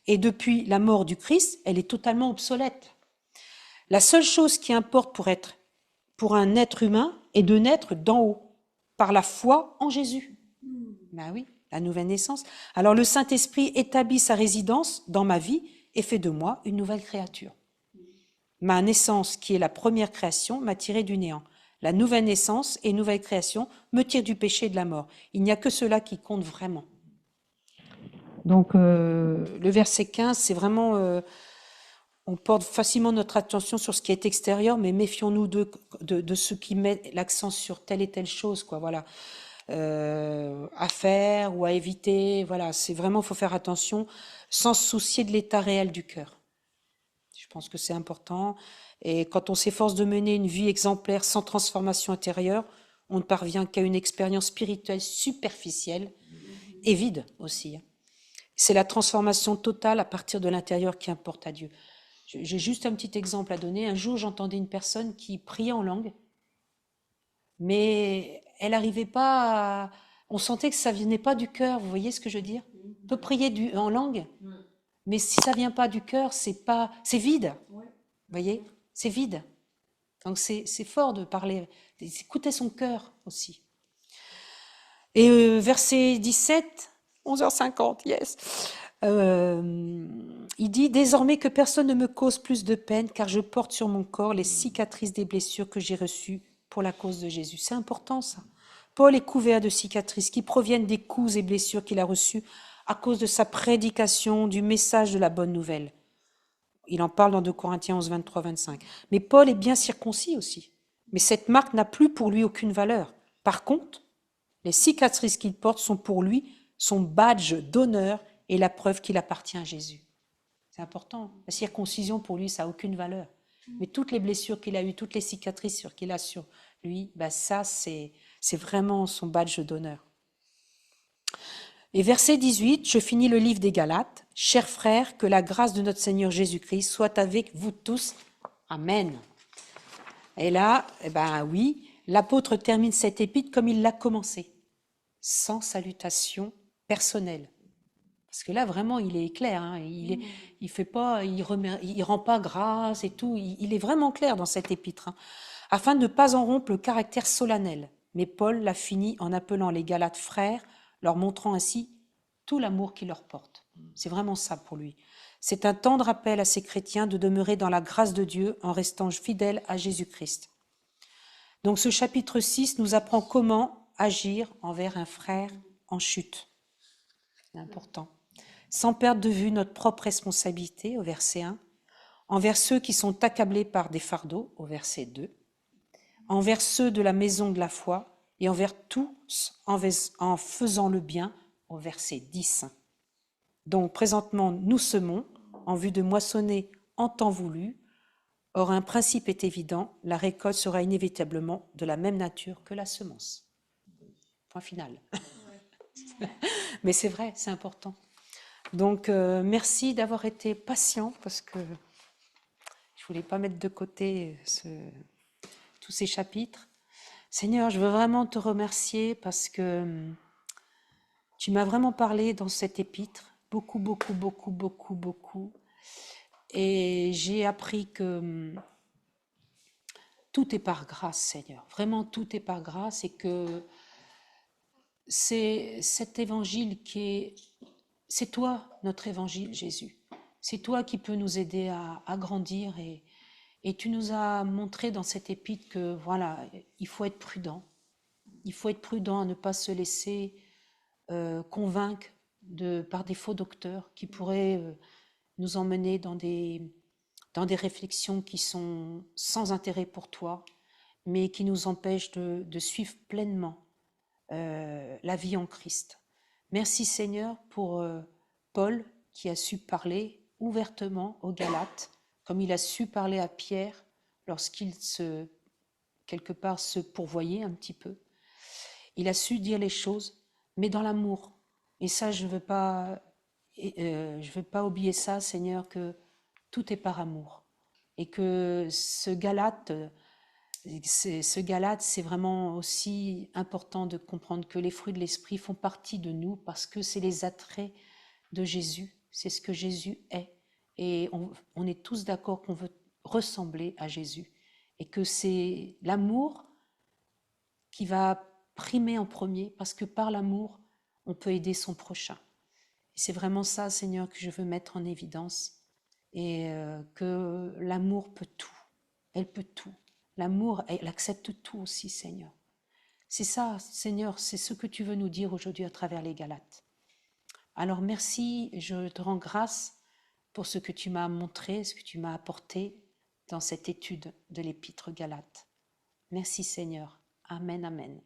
Et depuis la mort du Christ, elle est totalement obsolète. La seule chose qui importe pour un être humain est de naître d'en haut, par la foi en Jésus. Ben oui, la nouvelle naissance. Alors le Saint-Esprit établit sa résidence dans ma vie et fait de moi une nouvelle créature. Ma naissance, qui est la première création, m'a tiré du néant. La nouvelle naissance et nouvelle création me tirent du péché et de la mort. Il n'y a que cela qui compte vraiment. Donc le verset 15, c'est vraiment... on porte facilement notre attention sur ce qui est extérieur, mais méfions-nous de ceux qui mettent l'accent sur telle et telle chose, quoi. Voilà, à faire ou à éviter. Voilà, c'est vraiment, faut faire attention, sans se soucier de l'état réel du cœur. Je pense que c'est important. Et quand on s'efforce de mener une vie exemplaire sans transformation intérieure, on ne parvient qu'à une expérience spirituelle superficielle et vide aussi. C'est la transformation totale à partir de l'intérieur qui importe à Dieu. J'ai juste un petit exemple à donner. Un jour, j'entendais une personne qui priait en langue, mais elle n'arrivait pas à... On sentait que ça ne venait pas du cœur, vous voyez ce que je veux dire? On peut prier en langue, mais si ça ne vient pas du cœur, c'est vide. Vous voyez? C'est vide. Donc c'est fort de parler, d'écouter son cœur aussi. Et verset 17, 11h50, yes. Il dit « Désormais que personne ne me cause plus de peine, car je porte sur mon corps les cicatrices des blessures que j'ai reçues pour la cause de Jésus. » C'est important ça. Paul est couvert de cicatrices qui proviennent des coups et blessures qu'il a reçus à cause de sa prédication du message de la bonne nouvelle. Il en parle dans 2 Corinthiens 11, 23, 25. Mais Paul est bien circoncis aussi. Mais cette marque n'a plus pour lui aucune valeur. Par contre, les cicatrices qu'il porte sont pour lui son badge d'honneur et la preuve qu'il appartient à Jésus. C'est important. La circoncision, pour lui, ça n'a aucune valeur. Mais toutes les blessures qu'il a eues, toutes les cicatrices qu'il a sur lui, ben ça, c'est vraiment son badge d'honneur. Et verset 18, je finis le livre des Galates. « Chers frères, que la grâce de notre Seigneur Jésus-Christ soit avec vous tous. Amen. » Et là, eh ben oui, l'apôtre termine cette épître comme il l'a commencé, sans salutation personnelle. Parce que là, vraiment, il est clair. Hein, il rend pas grâce et tout. Il est vraiment clair dans cette épître, hein, afin de ne pas en rompre le caractère solennel. Mais Paul l'a fini en appelant les Galates frères, leur montrant ainsi tout l'amour qu'il leur porte. C'est vraiment ça pour lui. C'est un tendre appel à ces chrétiens de demeurer dans la grâce de Dieu en restant fidèles à Jésus-Christ. Donc ce chapitre 6 nous apprend comment agir envers un frère en chute. C'est important. Sans perdre de vue notre propre responsabilité, au verset 1, envers ceux qui sont accablés par des fardeaux, au verset 2, envers ceux de la maison de la foi et envers tous en faisant le bien, au verset 10. Donc présentement, nous semons en vue de moissonner en temps voulu. Or, un principe est évident, la récolte sera inévitablement de la même nature que la semence. Point final. Mais c'est vrai, c'est important. Donc, merci d'avoir été patient parce que je ne voulais pas mettre de côté tous ces chapitres. Seigneur, je veux vraiment te remercier parce que tu m'as vraiment parlé dans cet épître, beaucoup, beaucoup, beaucoup, beaucoup, beaucoup. Et j'ai appris que tout est par grâce, Seigneur. Vraiment, tout est par grâce et que c'est cet évangile qui est... C'est toi, notre évangile, Jésus. C'est toi qui peux nous aider à grandir et tu nous as montré dans cet épître que, voilà, il faut être prudent. Il faut être prudent à ne pas se laisser convaincre par des faux docteurs qui pourraient nous emmener dans des réflexions qui sont sans intérêt pour toi, mais qui nous empêchent de suivre pleinement la vie en Christ. Merci Seigneur pour Paul qui a su parler ouvertement aux Galates, comme il a su parler à Pierre lorsqu'il quelque part se pourvoyait un petit peu. Il a su dire les choses, mais dans l'amour. Et ça, je veux pas oublier ça, Seigneur, que tout est par amour. Et que ce Galate, c'est vraiment aussi important de comprendre que les fruits de l'esprit font partie de nous parce que c'est les attraits de Jésus, c'est ce que Jésus est. Et on est tous d'accord qu'on veut ressembler à Jésus et que c'est l'amour qui va primer en premier parce que par l'amour, on peut aider son prochain. Et c'est vraiment ça, Seigneur, que je veux mettre en évidence et que l'amour peut tout. Elle peut tout. L'amour, elle accepte tout aussi, Seigneur. C'est ça, Seigneur, c'est ce que tu veux nous dire aujourd'hui à travers les Galates. Alors merci, je te rends grâce pour ce que tu m'as montré, ce que tu m'as apporté dans cette étude de l'épître Galates. Merci Seigneur. Amen, amen.